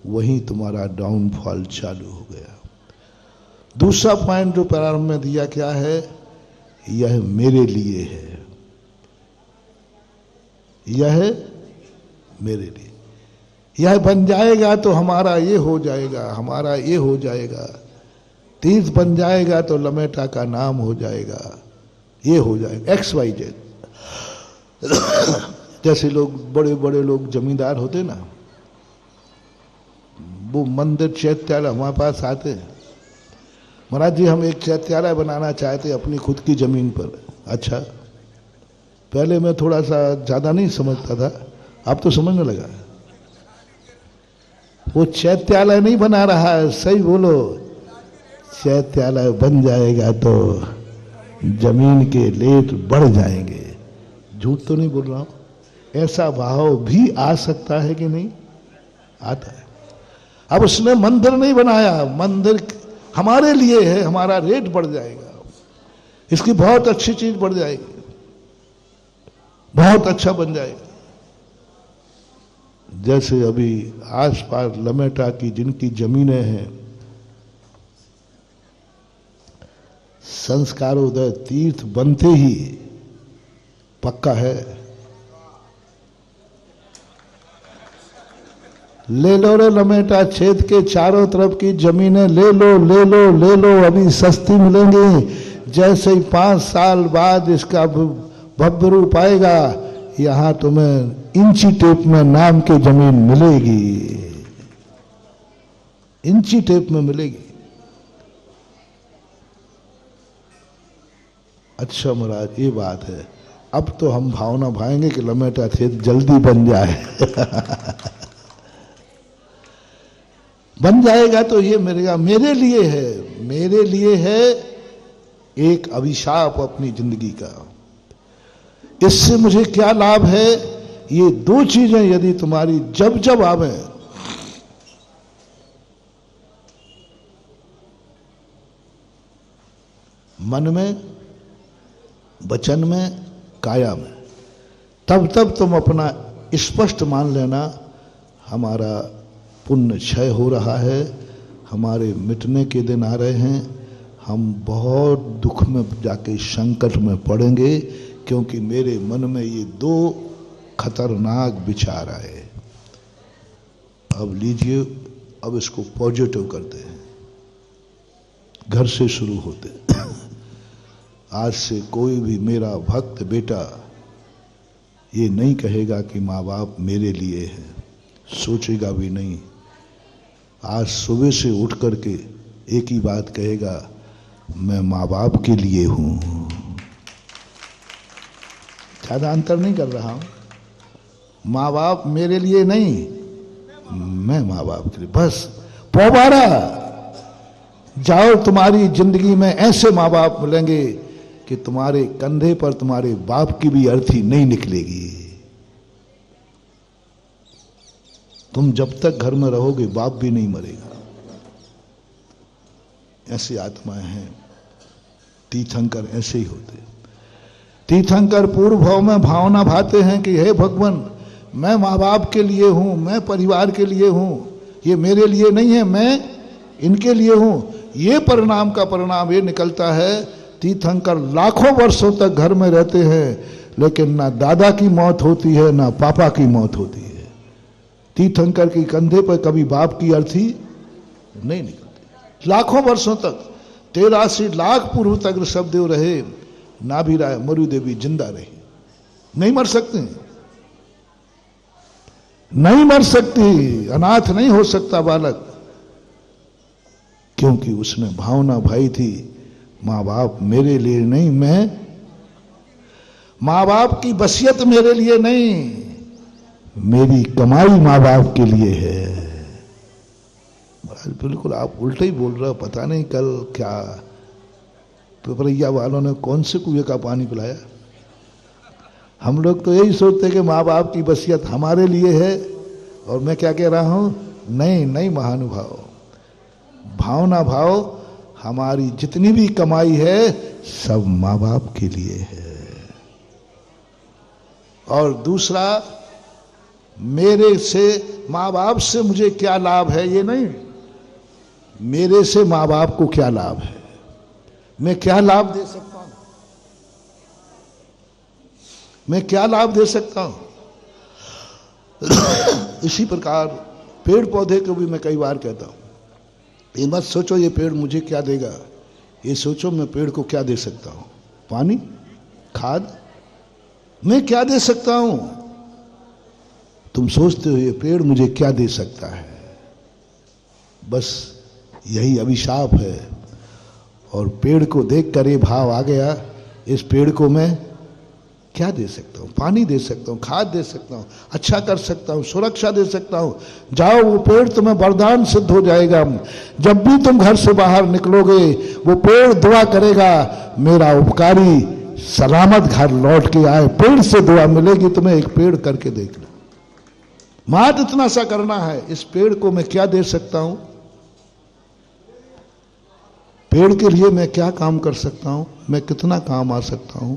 वहीं तुम्हारा डाउनफॉल चालू हो गया। दूसरा पॉइंट जो प्रारंभ में दिया क्या है, यह मेरे लिए है, यह मेरे लिए, यह बन जाएगा तो हमारा ये हो जाएगा, हमारा ये हो जाएगा, तीर्थ बन जाएगा तो लमेटा का नाम हो जाएगा, ये हो जाएगा, XYZ। जैसे लोग बड़े बड़े लोग जमींदार होते ना, वो मंदिर चैत्यालय हमारे पास आते हैं, महाराज जी हम एक चैत्यालय बनाना चाहते अपनी खुद की जमीन पर। अच्छा, पहले मैं थोड़ा सा ज्यादा नहीं समझता था, अब तो समझने लगा। वो चैत्यालय नहीं बना रहा है, सही बोलो, चैत्यालय बन जाएगा तो जमीन के लेट बढ़ जाएंगे। झूठ तो नहीं बोल रहा हूं। ऐसा भाव भी आ सकता है कि नहीं? आता है। अब उसने मंदिर नहीं बनाया, मंदिर हमारे लिए है, हमारा रेट बढ़ जाएगा, इसकी बहुत अच्छी चीज बढ़ जाएगी, बहुत अच्छा बन जाएगा। जैसे अभी आसपास लमेटा की जिनकी जमीनें हैं, संस्कारोदय तीर्थ बनते ही पक्का है, ले लो रे लमेटा क्षेत्र के चारों तरफ की जमीनें ले लो, ले लो, ले लो, अभी सस्ती मिलेंगी। जैसे ही 5 साल बाद इसका भव्य रूप आएगा, यहां तुम्हें इंची टेप में नाम की जमीन मिलेगी। इंची टेप में मिलेगी। अच्छा महाराज ये बात है, अब तो हम भावना भाएंगे कि लमेटा थे जल्दी बन जाए। बन जाएगा तो ये मेरे लिए है, मेरे लिए है एक अभिशाप अपनी जिंदगी का। इससे मुझे क्या लाभ है? ये दो चीजें यदि तुम्हारी जब जब आवे, मन में, वचन में, काया में, तब तब तुम अपना स्पष्ट मान लेना हमारा पुण्य क्षय हो रहा है, हमारे मिटने के दिन आ रहे हैं, हम बहुत दुख में जाके संकट में पड़ेंगे, क्योंकि मेरे मन में ये दो खतरनाक विचार आए। अब लीजिए, अब इसको पॉजिटिव करते हैं, घर से शुरू होते हैं। आज से कोई भी मेरा भक्त बेटा ये नहीं कहेगा कि माँ बाप मेरे लिए है, सोचेगा भी नहीं। आज सुबह से उठ करके एक ही बात कहेगा, मैं माँ बाप के लिए हूं। ज्यादा अंतर नहीं कर रहा हूं। माँ बाप मेरे लिए नहीं, मैं माँ बाप के लिए। बस पोबारा जाओ, तुम्हारी जिंदगी में ऐसे माँ बाप मिलेंगे कि तुम्हारे कंधे पर तुम्हारे बाप की भी अर्थी नहीं निकलेगी। तुम जब तक घर में रहोगे बाप भी नहीं मरेगा। ऐसी आत्माएं हैं। तीर्थंकर ऐसे ही होते। तीर्थंकर पूर्व भाव में भावना भाते हैं कि हे भगवान, मैं माँ बाप के लिए हूं, मैं परिवार के लिए हूं, ये मेरे लिए नहीं है, मैं इनके लिए हूं। ये परिणाम का परिणाम ये निकलता है, तीर्थंकर लाखों वर्षों तक घर में रहते हैं, लेकिन ना दादा की मौत होती है ना पापा की मौत होती है। तीर्थंकर के कंधे पर कभी बाप की अर्थी नहीं निकलती। लाखों वर्षों तक, 83 लाख पूर्व तक ऋषभदेव रहे, नाभि राय मरु देवी जिंदा रही। नहीं मर सकती, नहीं मर सकती। अनाथ नहीं हो सकता बालक, क्योंकि उसने भावना भाई थी, माँ बाप मेरे लिए नहीं, मैं माँ बाप की वसीयत मेरे लिए नहीं, मेरी कमाई माँ बाप के लिए है। बिल्कुल आप उल्टा ही बोल रहे हो। पता नहीं कल क्या पिपरैया वालों ने कौन से कुएं का पानी पिलाया। हम लोग तो यही सोचते कि माँ बाप की वसीयत हमारे लिए है, और मैं क्या कह रहा हूं, नहीं नहीं महानुभाव, भावना भाव, हमारी जितनी भी कमाई है सब माँ बाप के लिए है। और दूसरा, मेरे से माँ बाप से मुझे क्या लाभ है ये नहीं, मेरे से माँ बाप को क्या लाभ है, मैं क्या लाभ दे सकता हूं, मैं क्या लाभ दे सकता हूं। इसी प्रकार पेड़ पौधे को भी मैं कई बार कहता हूं, ये मत सोचो ये पेड़ मुझे क्या देगा, ये सोचो मैं पेड़ को क्या दे सकता हूं। पानी, खाद, मैं क्या दे सकता हूं। तुम सोचते हो ये पेड़ मुझे क्या दे सकता है। बस यही अभिशाप है। और पेड़ को देखकर ये भाव आ गया, इस पेड़ को मैं क्या दे सकता हूं, पानी दे सकता हूं, खाद दे सकता हूं, अच्छा कर सकता हूं, सुरक्षा दे सकता हूं। जाओ, वो पेड़ तुम्हें वरदान सिद्ध हो जाएगा। जब भी तुम घर से बाहर निकलोगे वो पेड़ दुआ करेगा, मेरा उपकारी सलामत घर लौट के आए। पेड़ से दुआ मिलेगी तुम्हें। एक पेड़ करके देख लो, मात्र इतना सा करना है। इस पेड़ को मैं क्या दे सकता हूं, पेड़ के लिए मैं क्या काम कर सकता हूं, मैं कितना काम आ सकता हूं।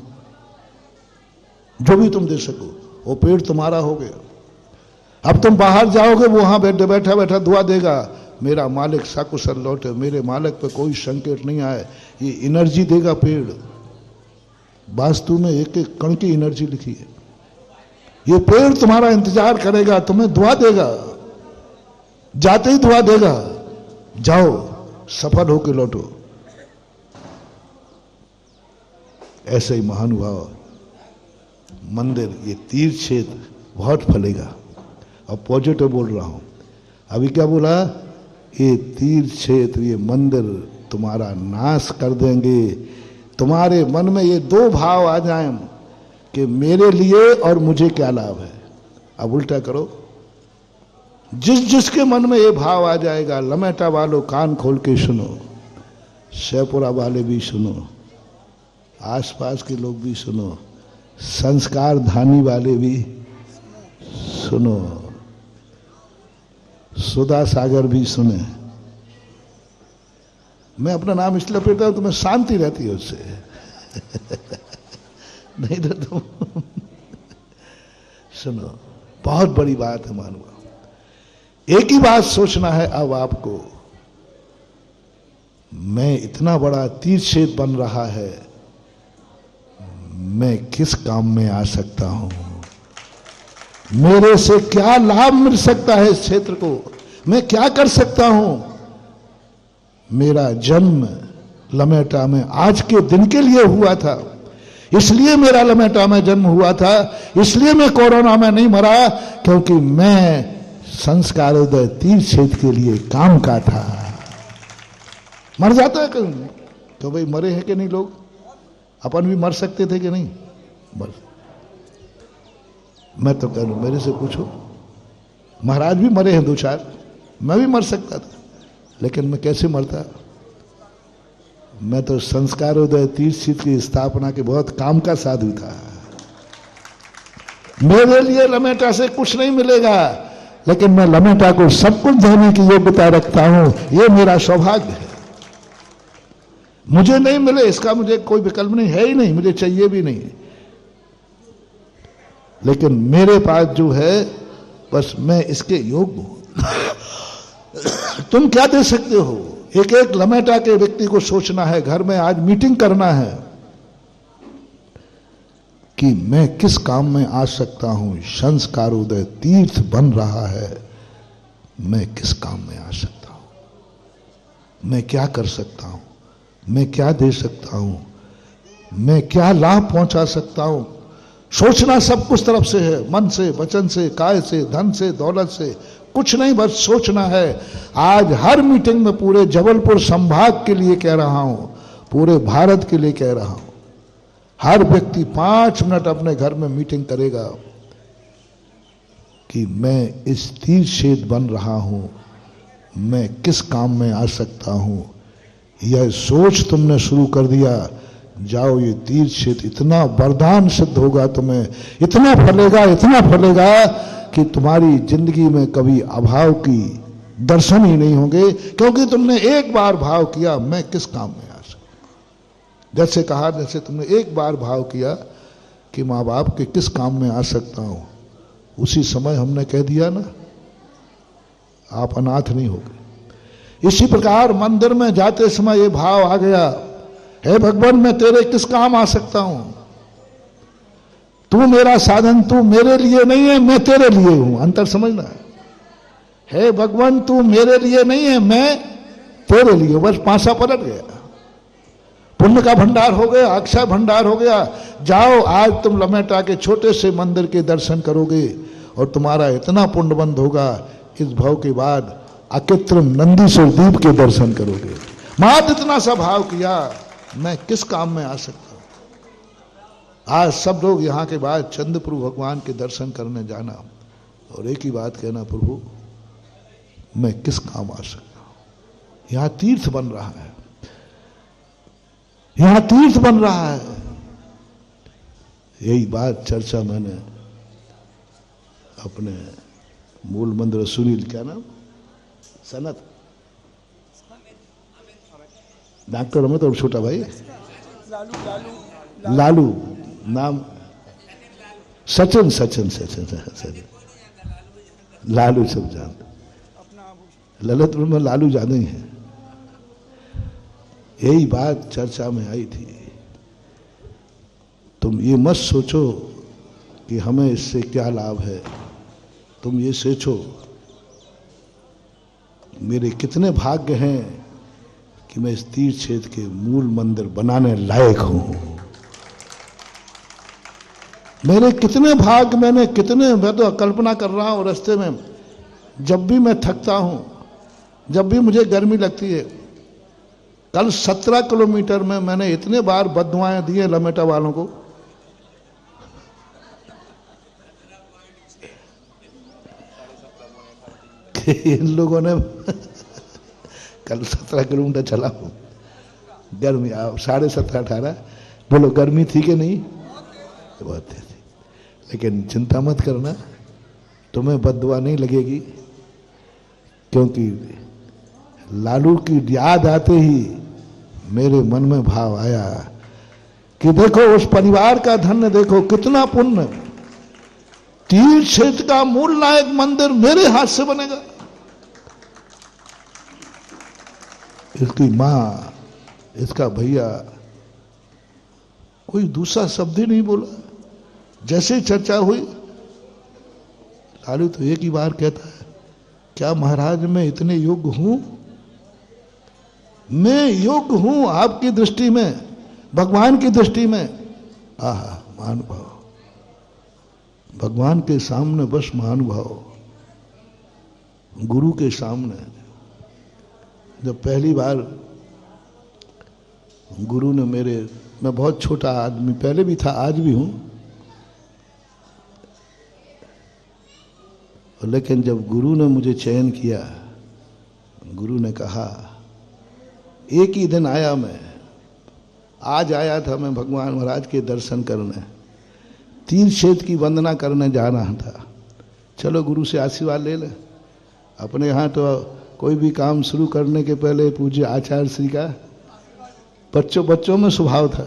जो भी तुम दे सको वो पेड़ तुम्हारा हो गया। अब तुम बाहर जाओगे, वो वहां बैठा बैठा दुआ देगा, मेरा मालिक सकुशल लौटे, मेरे मालिक पे कोई संकट नहीं आए। ये एनर्जी देगा पेड़। वास्तु में एक एक कण की एनर्जी लिखी है। ये पेड़ तुम्हारा इंतजार करेगा, तुम्हें दुआ देगा, जाते ही दुआ देगा, जाओ सफल होकर लौटो। ऐसे ही महानुभाव मंदिर, ये तीर्थ क्षेत्र बहुत फलेगा। और पॉजिटिव बोल रहा हूं। अभी क्या बोला, ये तीर्थ क्षेत्र, ये मंदिर तुम्हारा नाश कर देंगे। तुम्हारे मन में ये दो भाव आ जाएं कि मेरे लिए और मुझे क्या लाभ है। अब उल्टा करो, जिसके मन में ये भाव आ जाएगा, लमेटा वालों कान खोल के सुनो, शेपुरा वाले भी सुनो, आसपास के लोग भी सुनो, संस्कार धानी वाले भी सुनो, सुधा सागर भी सुने। मैं अपना नाम इसलिए लेता हूं तुम्हें शांति रहती है उससे नहीं तो तुम सुनो, बहुत बड़ी बात है मानव। एक ही बात सोचना है अब आपको, मैं इतना बड़ा तीर्थ क्षेत्र बन रहा है, मैं किस काम में आ सकता हूं, मेरे से क्या लाभ मिल सकता है इस क्षेत्र को, मैं क्या कर सकता हूं। मेरा जन्म लमेटा में आज के दिन के लिए हुआ था, इसलिए मेरा लमेटा में जन्म हुआ था, इसलिए मैं कोरोना में नहीं मरा, क्योंकि मैं संस्कारोदय तीर्थ क्षेत्र के लिए काम का था। मर जाता है कहीं तो भाई मरे हैं कि नहीं लोग, अपन भी मर सकते थे कि नहीं मर। मैं तो कह रहा हूं, मेरे से पूछो, महाराज भी मरे हैं दो चार, मैं भी मर सकता था, लेकिन मैं कैसे मरता। मैं तो संस्कारोदय तीर्थ क्षेत्र की स्थापना के बहुत काम का साधु था। मेरे लिए लमेटा से कुछ नहीं मिलेगा, लेकिन मैं लमेटा को सब कुछ देने की योग्यता रखता हूं, यह मेरा सौभाग्य है। मुझे नहीं मिले इसका मुझे कोई विकल्प नहीं है ही नहीं, मुझे चाहिए भी नहीं, लेकिन मेरे पास जो है बस मैं इसके योग्य हूं। तुम क्या दे सकते हो। एक एक लमेटा के व्यक्ति को सोचना है, घर में आज मीटिंग करना है कि मैं किस काम में आ सकता हूं। संस्कारोदय तीर्थ बन रहा है, मैं किस काम में आ सकता हूं, मैं क्या कर सकता हूं, मैं क्या दे सकता हूं, मैं क्या लाभ पहुंचा सकता हूं। सोचना सब कुछ तरफ से है, मन से, वचन से, काय से, धन से, दौलत से, कुछ नहीं, बस सोचना है। आज हर मीटिंग में पूरे जबलपुर संभाग के लिए कह रहा हूं, पूरे भारत के लिए कह रहा हूं, हर व्यक्ति 5 मिनट अपने घर में मीटिंग करेगा कि मैं इस तीर्थ क्षेत्र बन रहा हूं, मैं किस काम में आ सकता हूं। यह सोच तुमने शुरू कर दिया, जाओ, ये तीर्थ क्षेत्र इतना वरदान सिद्ध होगा तुम्हें, इतना फलेगा कि तुम्हारी जिंदगी में कभी अभाव की दर्शन ही नहीं होंगे, क्योंकि तुमने एक बार भाव किया मैं किस काम में आ सकता। जैसे कहा, जैसे तुमने एक बार भाव किया कि माँ बाप के किस काम में आ सकता हूं, उसी समय हमने कह दिया ना, आप अनाथ नहीं हो गए। इसी प्रकार मंदिर में जाते समय ये भाव आ गया, हे भगवान मैं तेरे किस काम आ सकता हूं, तू मेरा साधन, तू मेरे लिए नहीं है, मैं तेरे लिए हूं। अंतर समझना है। हे भगवान तू मेरे लिए नहीं है, मैं तेरे लिए। बस पासा पलट गया, पुण्य का भंडार हो गया, अक्षय भंडार हो गया। जाओ, आज तुम लमेटा के छोटे से मंदिर के दर्शन करोगे और तुम्हारा इतना पुण्यबंध होगा, इस भाव के बाद अकृत्रिम नंदीश्वर दीप के दर्शन करोगे। मात्र इतना सा भाव किया, मैं किस काम में आ सकता हूं। आज सब लोग यहां के बाद चंद्रप्रभु भगवान के दर्शन करने जाना और एक ही बात कहना, प्रभु मैं किस काम आ सकता हूं। यहां तीर्थ बन रहा है, यहां तीर्थ बन रहा है। यही बात चर्चा मैंने अपने मूल मंदिर सुनील, क्या नाम, सनत डॉक्टर अमित और छोटा भाई लालू नाम, सचिन लालू सब जानते, ललितपुर में लालू ज्यादा ही है। यही बात चर्चा में आई थी। तुम ये मत सोचो कि हमें इससे क्या लाभ है, तुम ये सोचो मेरे कितने भाग्य हैं कि मैं इस तीर्थ क्षेत्र के मूल मंदिर बनाने लायक हूं। मेरे कितने भाग्य, मैं तो कल्पना कर रहा हूं रास्ते में, जब भी मैं थकता हूं, जब भी मुझे गर्मी लगती है, कल 17 किलोमीटर में मैंने इतने बार बददुआएं दी हैं लमेटा वालों को। कि इन लोगों ने कल 17 किलोमीटर चला हूं, गर्मी 17.5 18। बोलो गर्मी थी कि नहीं? बहुत थी। लेकिन चिंता मत करना, तुम्हें बददुआ नहीं लगेगी, क्योंकि लालू की याद आते ही मेरे मन में भाव आया कि देखो उस परिवार का धन्य, देखो कितना पुण्य। तीर क्षेत्र का मूल नायक मंदिर मेरे हाथ से बनेगा। इसकी मां, इसका भैया, कोई दूसरा शब्द ही नहीं बोला। जैसे ही चर्चा हुई, लालू तो एक ही बार कहता है, क्या महाराज मैं इतने योग्य हूं? मैं योग्य हूं आपकी दृष्टि में, भगवान की दृष्टि में। आहा, महानुभाव, भगवान के सामने बस महानुभाव, गुरु के सामने। जब पहली बार गुरु ने मैं बहुत छोटा आदमी पहले भी था, आज भी हूं, लेकिन जब गुरु ने मुझे चयन किया, गुरु ने कहा, एक ही दिन आया मैं, आज आया था मैं भगवान महाराज के दर्शन करने, तीर क्षेत्र की वंदना करने जा रहा था। चलो गुरु से आशीर्वाद ले ले। अपने यहाँ तो कोई भी काम शुरू करने के पहले पूज्य आचार्य श्री का बच्चों में स्वभाव था,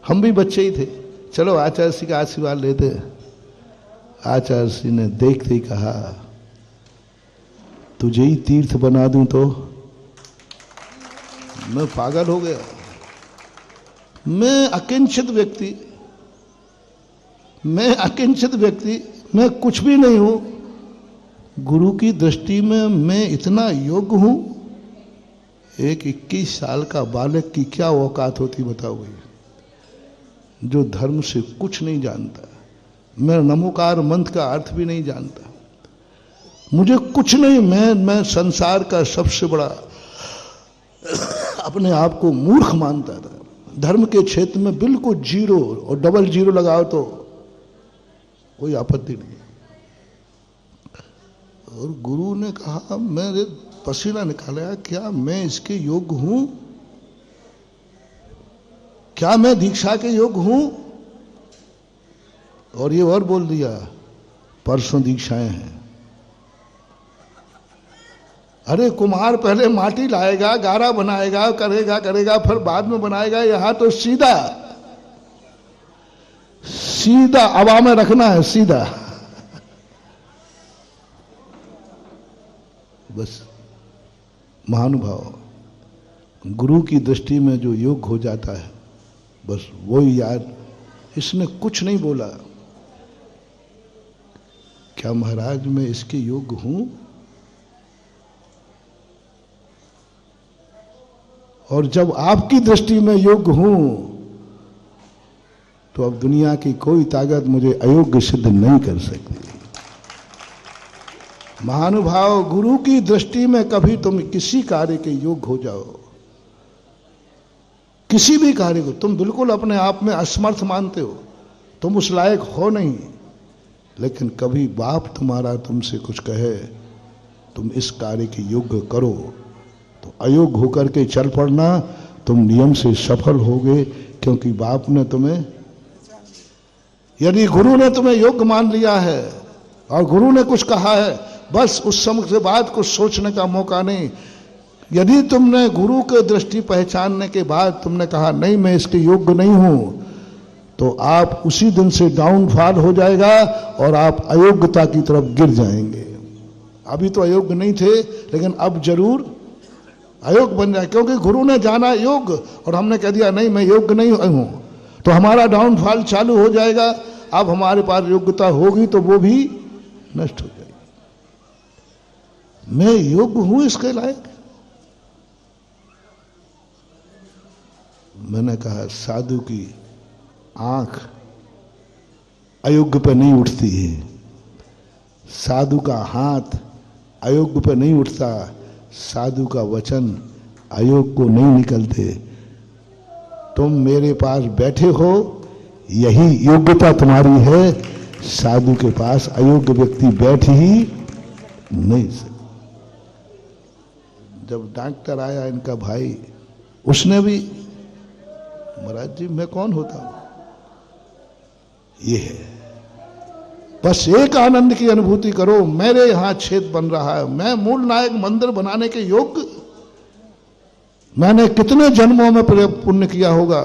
हम भी बच्चे ही थे, चलो आचार्य श्री का आशीर्वाद लेते। आचार्य श्री ने देखते ही कहा, तुझे ही तीर्थ बना दूं तो? मैं पागल हो गया। मैं अकिंचित व्यक्ति, मैं कुछ भी नहीं हूं। गुरु की दृष्टि में मैं इतना योग्य हूं? एक 21 साल का बालक की क्या औकात होती बताओ भाई, जो धर्म से कुछ नहीं जानता। मैं नमोकार मंत्र का अर्थ भी नहीं जानता, मुझे कुछ नहीं, मैं संसार का सबसे बड़ा अपने आप को मूर्ख मानता था। धर्म के क्षेत्र में बिल्कुल जीरो, और डबल जीरो लगाओ तो कोई आपत्ति नहीं। और गुरु ने कहा, मेरे पसीना निकाला, क्या मैं इसके योग्य हूं? क्या मैं दीक्षा के योग्य हूं? और ये और बोल दिया, परसों दीक्षाएं हैं। अरे कुम्हार पहले माटी लाएगा, गारा बनाएगा, करेगा, फिर बाद में बनाएगा। यहां तो सीधा हवा में रखना है, सीधा। बस महानुभाव, गुरु की दृष्टि में जो योग्य हो जाता है, बस वही याद। इसने कुछ नहीं बोला, क्या महाराज मैं इसके योग्य हूं? और जब आपकी दृष्टि में योग्य हूं, तो अब दुनिया की कोई ताकत मुझे अयोग्य सिद्ध नहीं कर सकती। महानुभाव, गुरु की दृष्टि में कभी तुम किसी कार्य के योग्य हो जाओ, किसी भी कार्य को तुम बिल्कुल अपने आप में असमर्थ मानते हो, तुम उस लायक हो नहीं, लेकिन कभी बाप तुम्हारा तुमसे कुछ कहे तुम इस कार्य के योग्य करो, तो अयोग्य होकर के चल पड़ना, तुम नियम से सफल होगे। क्योंकि बाप ने तुम्हें, यदि गुरु ने तुम्हें योग्य मान लिया है और गुरु ने कुछ कहा है, बस उस समय के बाद कुछ सोचने का मौका नहीं। यदि तुमने गुरु की दृष्टि पहचानने के बाद तुमने कहा नहीं मैं इसके योग्य नहीं हूं, तो आप उसी दिन से डाउनफॉल हो जाएगा और आप अयोग्यता की तरफ गिर जाएंगे। अभी तो अयोग्य नहीं थे, लेकिन अब जरूर अयोग्य बन जाए, क्योंकि गुरु ने जाना योग्य और हमने कह दिया नहीं मैं योग्य नहीं हूं, तो हमारा डाउनफॉल चालू हो जाएगा। अब हमारे पास योग्यता होगी तो वो भी नष्ट हो जाएगी। मैं योग्य हूं इसके लायक? मैंने कहा साधु की आंख अयोग्य पर नहीं उठती है, साधु का हाथ अयोग्य पर नहीं उठता, साधु का वचन अयोग को नहीं निकलते। तुम मेरे पास बैठे हो, यही योग्यता तुम्हारी है। साधु के पास अयोग्य व्यक्ति बैठ ही नहीं सकता। जब डॉक्टर आया इनका भाई, उसने भी, महाराज जी मैं कौन होता हूं, ये है। बस एक आनंद की अनुभूति करो, मेरे यहां छेद बन रहा है, मैं मूल नायक मंदिर बनाने के योग्य, मैंने कितने जन्मों में पुण्य किया होगा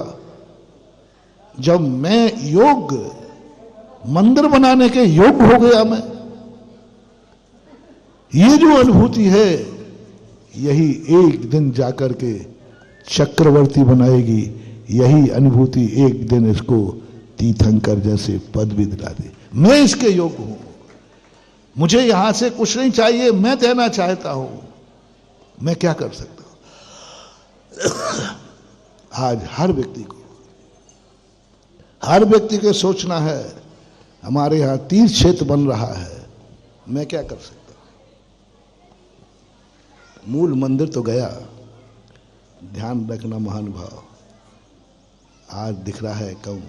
जब मैं योग्य मंदिर बनाने के योग्य हो गया। मैं ये जो अनुभूति है, यही एक दिन जाकर के चक्रवर्ती बनाएगी। यही अनुभूति एक दिन इसको तीर्थंकर जैसे पद भी दिला दे। मैं इसके योग्य हूं, मुझे यहां से कुछ नहीं चाहिए, मैं देना चाहता हूं, मैं क्या कर सकता हूं। आज हर व्यक्ति को सोचना है, हमारे यहां तीर्थ क्षेत्र बन रहा है, मैं क्या कर सकता हूं। मूल मंदिर तो गया, ध्यान रखना महानुभाव, आज दिख रहा है कम।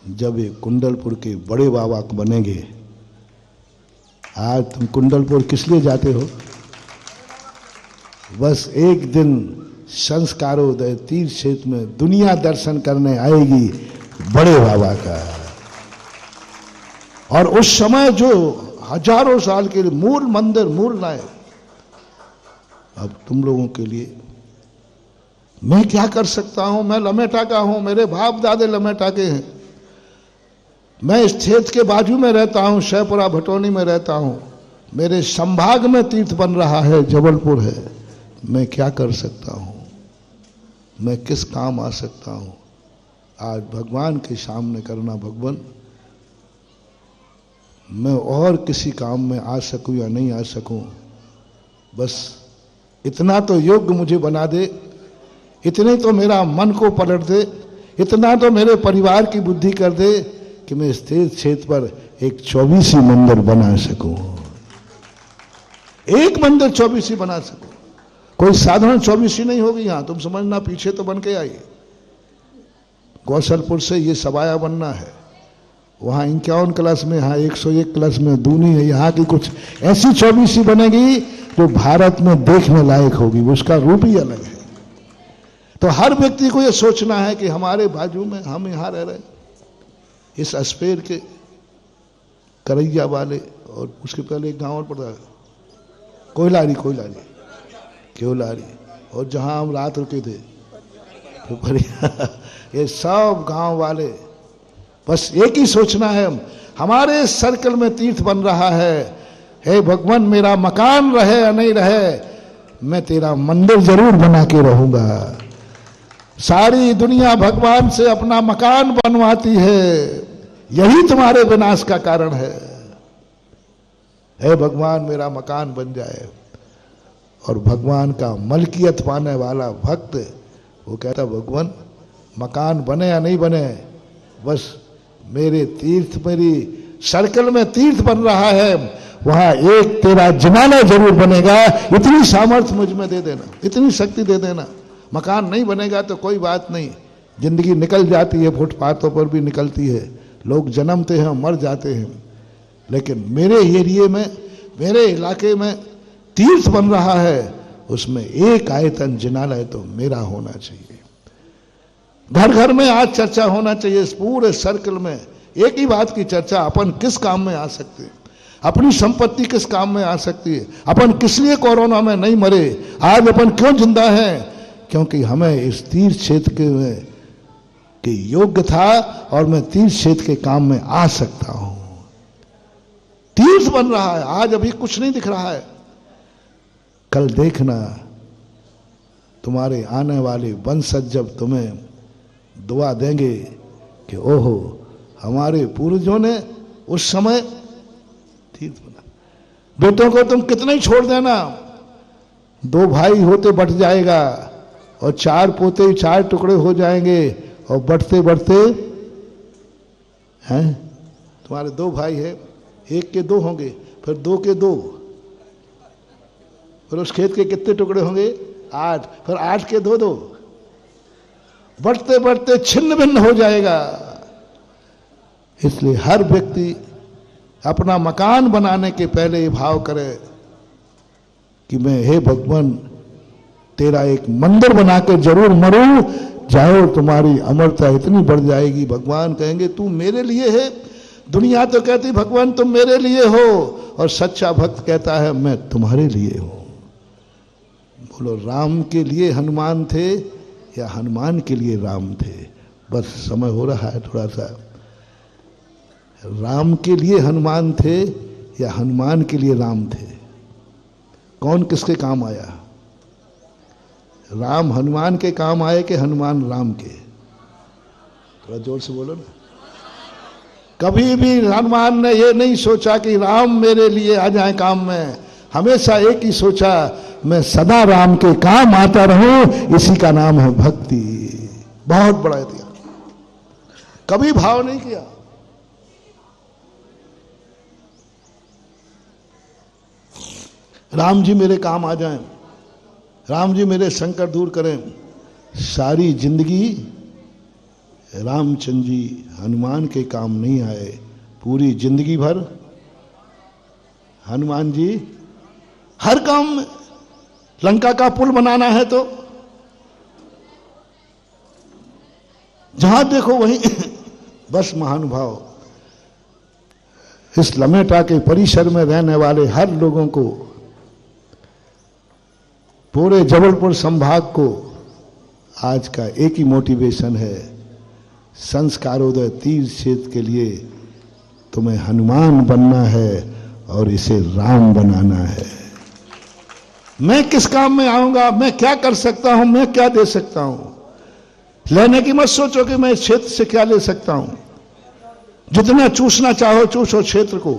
जब ये कुंडलपुर के बड़े बाबा बनेंगे, आज तुम कुंडलपुर किस लिए जाते हो, बस एक दिन संस्कारोदय तीर्थ क्षेत्र में दुनिया दर्शन करने आएगी बड़े बाबा का। और उस समय जो हजारों साल के लिए मूल मंदिर, मूल नायक, अब तुम लोगों के लिए मैं क्या कर सकता हूं। मैं लमेटा का हूं, मेरे बाप दादे लमेटा के हैं, मैं इस क्षेत्र के बाजू में रहता हूं, शहपुरा भटौनी में रहता हूं, मेरे संभाग में तीर्थ बन रहा है, जबलपुर है, मैं क्या कर सकता हूं, मैं किस काम आ सकता हूं। आज भगवान के सामने करना, भगवान मैं और किसी काम में आ सकूं या नहीं आ सकूं, बस इतना तो योग्य मुझे बना दे, इतने तो मेरा मन को पलट दे, इतना तो मेरे परिवार की बुद्धि कर दे कि मैं इस तीर्थ क्षेत्र पर एक 24 मंदिर बना सकूं, एक मंदिर 24 बना सकूं। कोई साधारण 24 नहीं होगी यहां, तुम समझना, पीछे तो बन के आई। कौशलपुर से ये सबाया बनना है, वहां 51 क्लास में, यहाँ 101 क्लास में दूनी है। यहाँ की कुछ ऐसी 24 बनेगी जो भारत में देखने लायक होगी, उसका रूप ही अलग है। तो हर व्यक्ति को यह सोचना है कि हमारे बाजू में, हम यहां रह रहे, इस अस्पेर के करैया वाले, और उसके पहले एक गांव और पड़ता है कोयलारी, केवलारी, और जहां हम रात रुके थे ये सब गांव वाले, बस एक ही सोचना है, हमारे सर्कल में तीर्थ बन रहा है, हे भगवान मेरा मकान रहे या नहीं रहे, मैं तेरा मंदिर जरूर बना के रहूंगा। सारी दुनिया भगवान से अपना मकान बनवाती है, यही तुम्हारे विनाश का कारण है। हे भगवान मेरा मकान बन जाए। और भगवान का मलकियत पाने वाला भक्त वो कहता, भगवान मकान बने या नहीं बने, बस मेरे तीर्थ, मेरी सर्कल में तीर्थ बन रहा है, वहां एक तेरा जिनालय जरूर बनेगा। इतनी सामर्थ्य मुझ में दे देना, इतनी शक्ति दे देना। मकान नहीं बनेगा तो कोई बात नहीं, जिंदगी निकल जाती है, फुटपाथों पर भी निकलती है, लोग जन्मते हैं मर जाते हैं, लेकिन मेरे एरिए में, मेरे इलाके में तीर्थ बन रहा है, उसमें एक आयतन जिनालय तो मेरा होना चाहिए। घर घर में आज चर्चा होना चाहिए, इस पूरे सर्कल में एक ही बात की चर्चा, अपन किस काम में आ सकते हैं, अपनी संपत्ति किस काम में आ सकती है, अपन किस लिए कोरोना में नहीं मरे, आज अपन क्यों जिंदा हैं, क्योंकि हमें इस तीर्थ क्षेत्र के योग्य था और मैं तीर्थ क्षेत्र के काम में आ सकता हूं। तीर्थ बन रहा है, आज अभी कुछ नहीं दिख रहा है, कल देखना तुम्हारे आने वाले वंशज जब तुम्हें दुआ देंगे कि ओहो हमारे पूर्वजों ने उस समय तीर्थ बना। बेटों को तुम कितना ही छोड़ देना, 2 भाई होते बट जाएगा, और 4 पोते 4 टुकड़े हो जाएंगे, और बढ़ते बढ़ते हैं, तुम्हारे 2 भाई है, 1 के 2 होंगे, फिर 2 के 2, फिर उस खेत के कितने टुकड़े होंगे? 8। फिर 8 के 2-2, बढ़ते बढ़ते छिन्न भिन्न हो जाएगा। इसलिए हर व्यक्ति अपना मकान बनाने के पहले ये भाव करे कि मैं, हे भगवान, तेरा एक मंदिर बना के जरूर मरूं, जाओ तुम्हारी अमरता इतनी बढ़ जाएगी। भगवान कहेंगे तू मेरे लिए है। दुनिया तो कहती भगवान तुम मेरे लिए हो, और सच्चा भक्त कहता है मैं तुम्हारे लिए हूं। बोलो, राम के लिए हनुमान थे या हनुमान के लिए राम थे? बस समय हो रहा है थोड़ा सा। राम के लिए हनुमान थे या हनुमान के लिए राम थे? कौन किसके काम आया? राम हनुमान के काम आए कि हनुमान राम के? थोड़ा जोर से बोलो ना। कभी भी हनुमान ने ये नहीं सोचा कि राम मेरे लिए आ जाए काम में। हमेशा एक ही सोचा, मैं सदा राम के काम आता रहूं, इसी का नाम है भक्ति। बहुत बड़ा इतिहास। कभी भाव नहीं किया। राम जी मेरे काम आ जाएं, राम जी मेरे संकट दूर करें। सारी जिंदगी रामचंद्र जी हनुमान के काम नहीं आए। पूरी जिंदगी भर हनुमान जी हर काम में। लंका का पुल बनाना है तो जहां देखो वहीं बस महानुभाव। इस लमेटा के परिसर में रहने वाले हर लोगों को, पूरे जबलपुर संभाग को आज का एक ही मोटिवेशन है, संस्कारोदय तीर्थ क्षेत्र के लिए तुम्हें हनुमान बनना है और इसे राम बनाना है। मैं किस काम में आऊंगा, मैं क्या कर सकता हूं, मैं क्या दे सकता हूं। लेने की मत सोचो कि मैं इस क्षेत्र से क्या ले सकता हूं। जितना चूसना चाहो चूसो क्षेत्र को।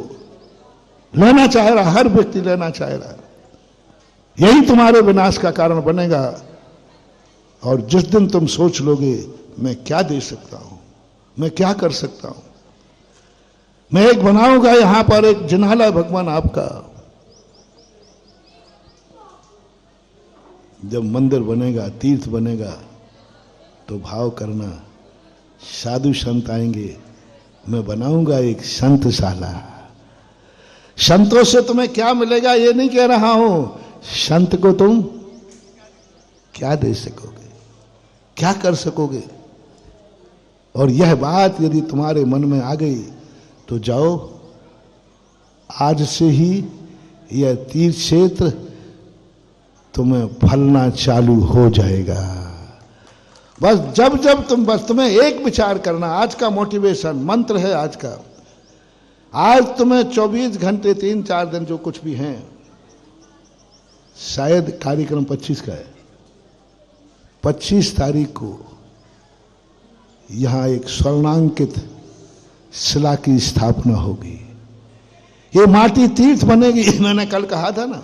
लेना चाह रहा, हर व्यक्ति लेना चाह रहा है। यही तुम्हारे विनाश का कारण बनेगा। और जिस दिन तुम सोच लोगे मैं क्या दे सकता हूं, मैं क्या कर सकता हूं, मैं एक बनाऊंगा यहां पर एक जिनाला भगवान आपका। जब मंदिर बनेगा, तीर्थ बनेगा, तो भाव करना, साधु संत आएंगे, मैं बनाऊंगा एक संतशाला। संतों से तुम्हें क्या मिलेगा ये नहीं कह रहा हूं, संत को तुम क्या दे सकोगे, क्या कर सकोगे। और यह बात यदि तुम्हारे मन में आ गई तो जाओ, आज से ही यह तीर्थ क्षेत्र तुम्हें फलना चालू हो जाएगा। बस जब जब तुम्हें एक विचार करना। आज का मोटिवेशन मंत्र है आज का। आज तुम्हें 24 घंटे 3-4 दिन जो कुछ भी हैं, शायद कार्यक्रम 25 का है, 25 तारीख को यहां एक स्वर्णांकित शिला की स्थापना होगी। ये माटी तीर्थ बनेगी। मैंने कल कहा था ना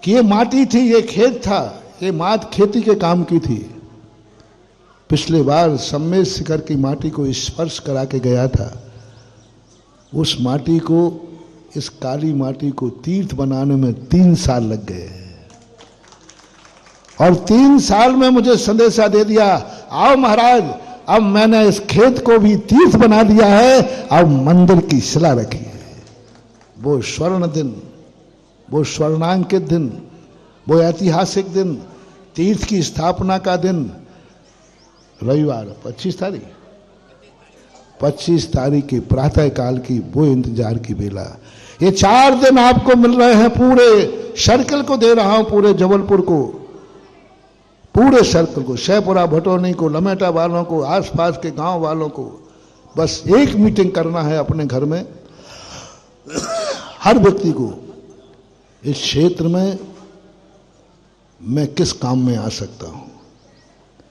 कि ये माटी थी, ये खेत था, ये मात खेती के काम की थी। पिछले बार सम्मेद शिखर की माटी को स्पर्श करा के गया था। उस माटी को, इस काली माटी को तीर्थ बनाने में 3 साल लग गए। और 3 साल में मुझे संदेशा दे दिया, आओ महाराज, अब मैंने इस खेत को भी तीर्थ बना दिया है, अब मंदिर की शिला रखी है। वो स्वर्ण दिन, वो स्वर्णांकित दिन, वो ऐतिहासिक दिन, तीर्थ की स्थापना का दिन, रविवार 25 तारीख, 25 तारीख की प्रातः काल की वो इंतजार की बेला। ये 4 दिन आपको मिल रहे हैं। पूरे सर्कल को दे रहा हूं, पूरे जबलपुर को, पूरे सर्कल को, शहपुरा भटोनी को, लमेटा वालों को, आसपास के गांव वालों को। बस एक मीटिंग करना है अपने घर में। हर व्यक्ति को इस क्षेत्र में मैं किस काम में आ सकता हूं,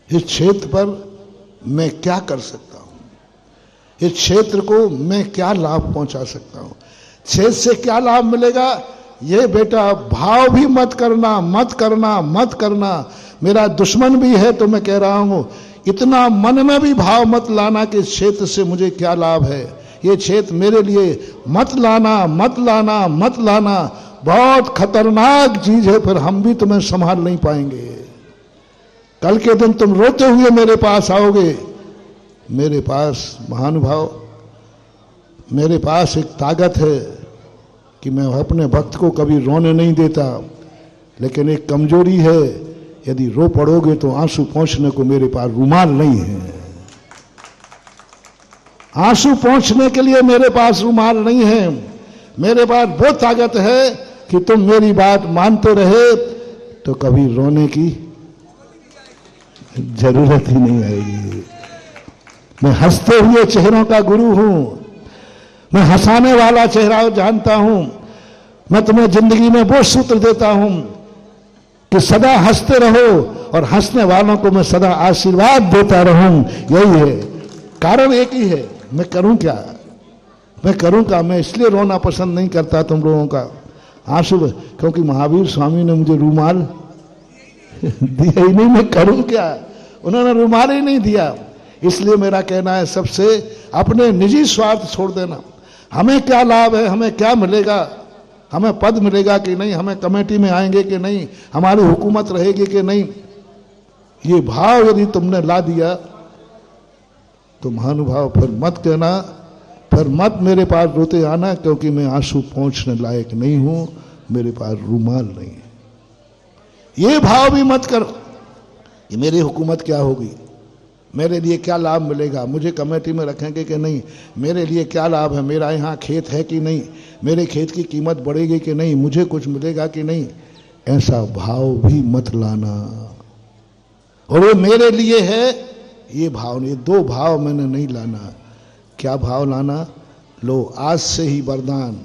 इस क्षेत्र पर मैं क्या कर सकता हूं, इस क्षेत्र को मैं क्या लाभ पहुंचा सकता हूं, क्षेत्र से क्या लाभ मिलेगा। ये बेटा भाव भी मत करना, मत करना, मत करना। मेरा दुश्मन भी है तो मैं कह रहा हूं, इतना मन में भी भाव मत लाना कि इस क्षेत्र से मुझे क्या लाभ है, ये क्षेत्र मेरे लिए मत लाना, मत लाना, मत लाना। बहुत खतरनाक चीज है, फिर हम भी तुम्हें संभाल नहीं पाएंगे। कल के दिन तुम रोते हुए मेरे पास आओगे। मेरे पास महानुभाव, मेरे पास एक ताकत है कि मैं अपने भक्त को कभी रोने नहीं देता, लेकिन एक कमजोरी है, यदि रो पड़ोगे तो आंसू पोंछने को मेरे पास रुमाल नहीं है। आंसू पोंछने के लिए मेरे पास रुमाल नहीं है। मेरे पास वो ताकत है कि तुम मेरी बात मानते रहे तो कभी रोने की जरूरत ही नहीं आएगी। मैं हंसते हुए चेहरों का गुरु हूं, मैं हंसाने वाला चेहरा जानता हूं। मैं तुम्हें जिंदगी में वो सूत्र देता हूं कि सदा हंसते रहो और हंसने वालों को मैं सदा आशीर्वाद देता रहूं। यही है कारण, एक ही है। मैं करूं क्या? मैं करूं क्या? मैं इसलिए रोना पसंद नहीं करता तुम लोगों का आंसू, क्योंकि महावीर स्वामी ने मुझे रूमाल दिया ही नहीं। मैं करूं क्या? उन्होंने रूमाल ही नहीं दिया। इसलिए मेरा कहना है सबसे, अपने निजी स्वार्थ छोड़ देना। हमें क्या लाभ है, हमें क्या मिलेगा, हमें पद मिलेगा कि नहीं, हमें कमेटी में आएंगे कि नहीं, हमारी हुकूमत रहेगी कि नहीं, ये भाव यदि तुमने ला दिया तो महानुभाव फिर मत कहना, फिर मत मेरे पास रोते आना, क्योंकि मैं आंसू पोंछने लायक नहीं हूं, मेरे पास रूमाल नहीं है। ये भाव भी मत करो कि मेरी हुकूमत क्या होगी, मेरे लिए क्या लाभ मिलेगा, मुझे कमेटी में रखेंगे कि नहीं, मेरे लिए क्या लाभ है, मेरा यहाँ खेत है कि नहीं, मेरे खेत की कीमत बढ़ेगी कि नहीं, मुझे कुछ मिलेगा कि नहीं, ऐसा भाव भी मत लाना। और ये मेरे लिए है, ये भाव, ये दो भाव मैंने नहीं लाना। क्या भाव लाना? लो, आज से ही वरदान,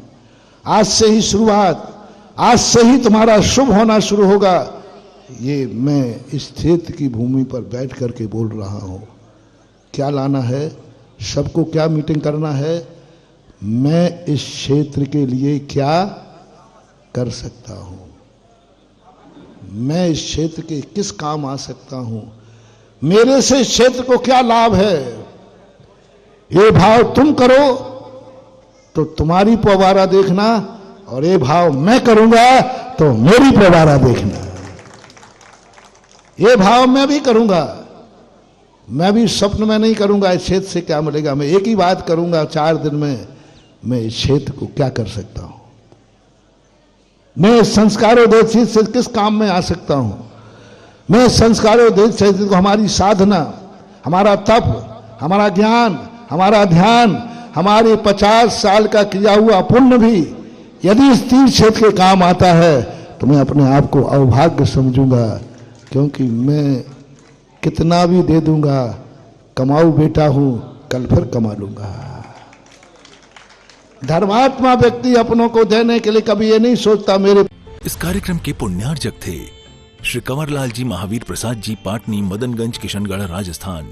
आज से ही शुरुआत, आज से ही तुम्हारा शुभ होना शुरू होगा। ये मैं इस क्षेत्र की भूमि पर बैठ करके बोल रहा हूं। क्या लाना है? सबको क्या मीटिंग करना है? मैं इस क्षेत्र के लिए क्या कर सकता हूं, मैं इस क्षेत्र के किस काम आ सकता हूं, मेरे से इस क्षेत्र को क्या लाभ है। ये भाव तुम करो तो तुम्हारी पवारा देखना, और ये भाव मैं करूंगा तो मेरी पवारा देखना। ये भाव मैं भी करूंगा, मैं भी स्वप्न में नहीं करूंगा इस क्षेत्र से क्या मिलेगा। मैं एक ही बात करूंगा 4 दिन में, मैं इस क्षेत्र को क्या कर सकता हूं, मैं संस्कारोदय से किस काम में आ सकता हूं, मैं संस्कारोदय से को हमारी साधना, हमारा तप, हमारा ज्ञान, हमारा ध्यान, हमारे 50 साल का किया हुआ पुण्य भी यदि इस 3 क्षेत्र के काम आता है तो मैं अपने आप को अभाग्य समझूंगा, क्योंकि मैं कितना भी दे दूंगा, कमाऊ बेटा हूं, कल फिर कमा लूंगा। धर्मात्मा व्यक्ति अपनों को देने के लिए कभी ये नहीं सोचता मेरे। इस कार्यक्रम के पुण्यार्जक थे श्री कंवरलाल जी महावीर प्रसाद जी, पाटनी, मदनगंज, किशनगढ़, राजस्थान।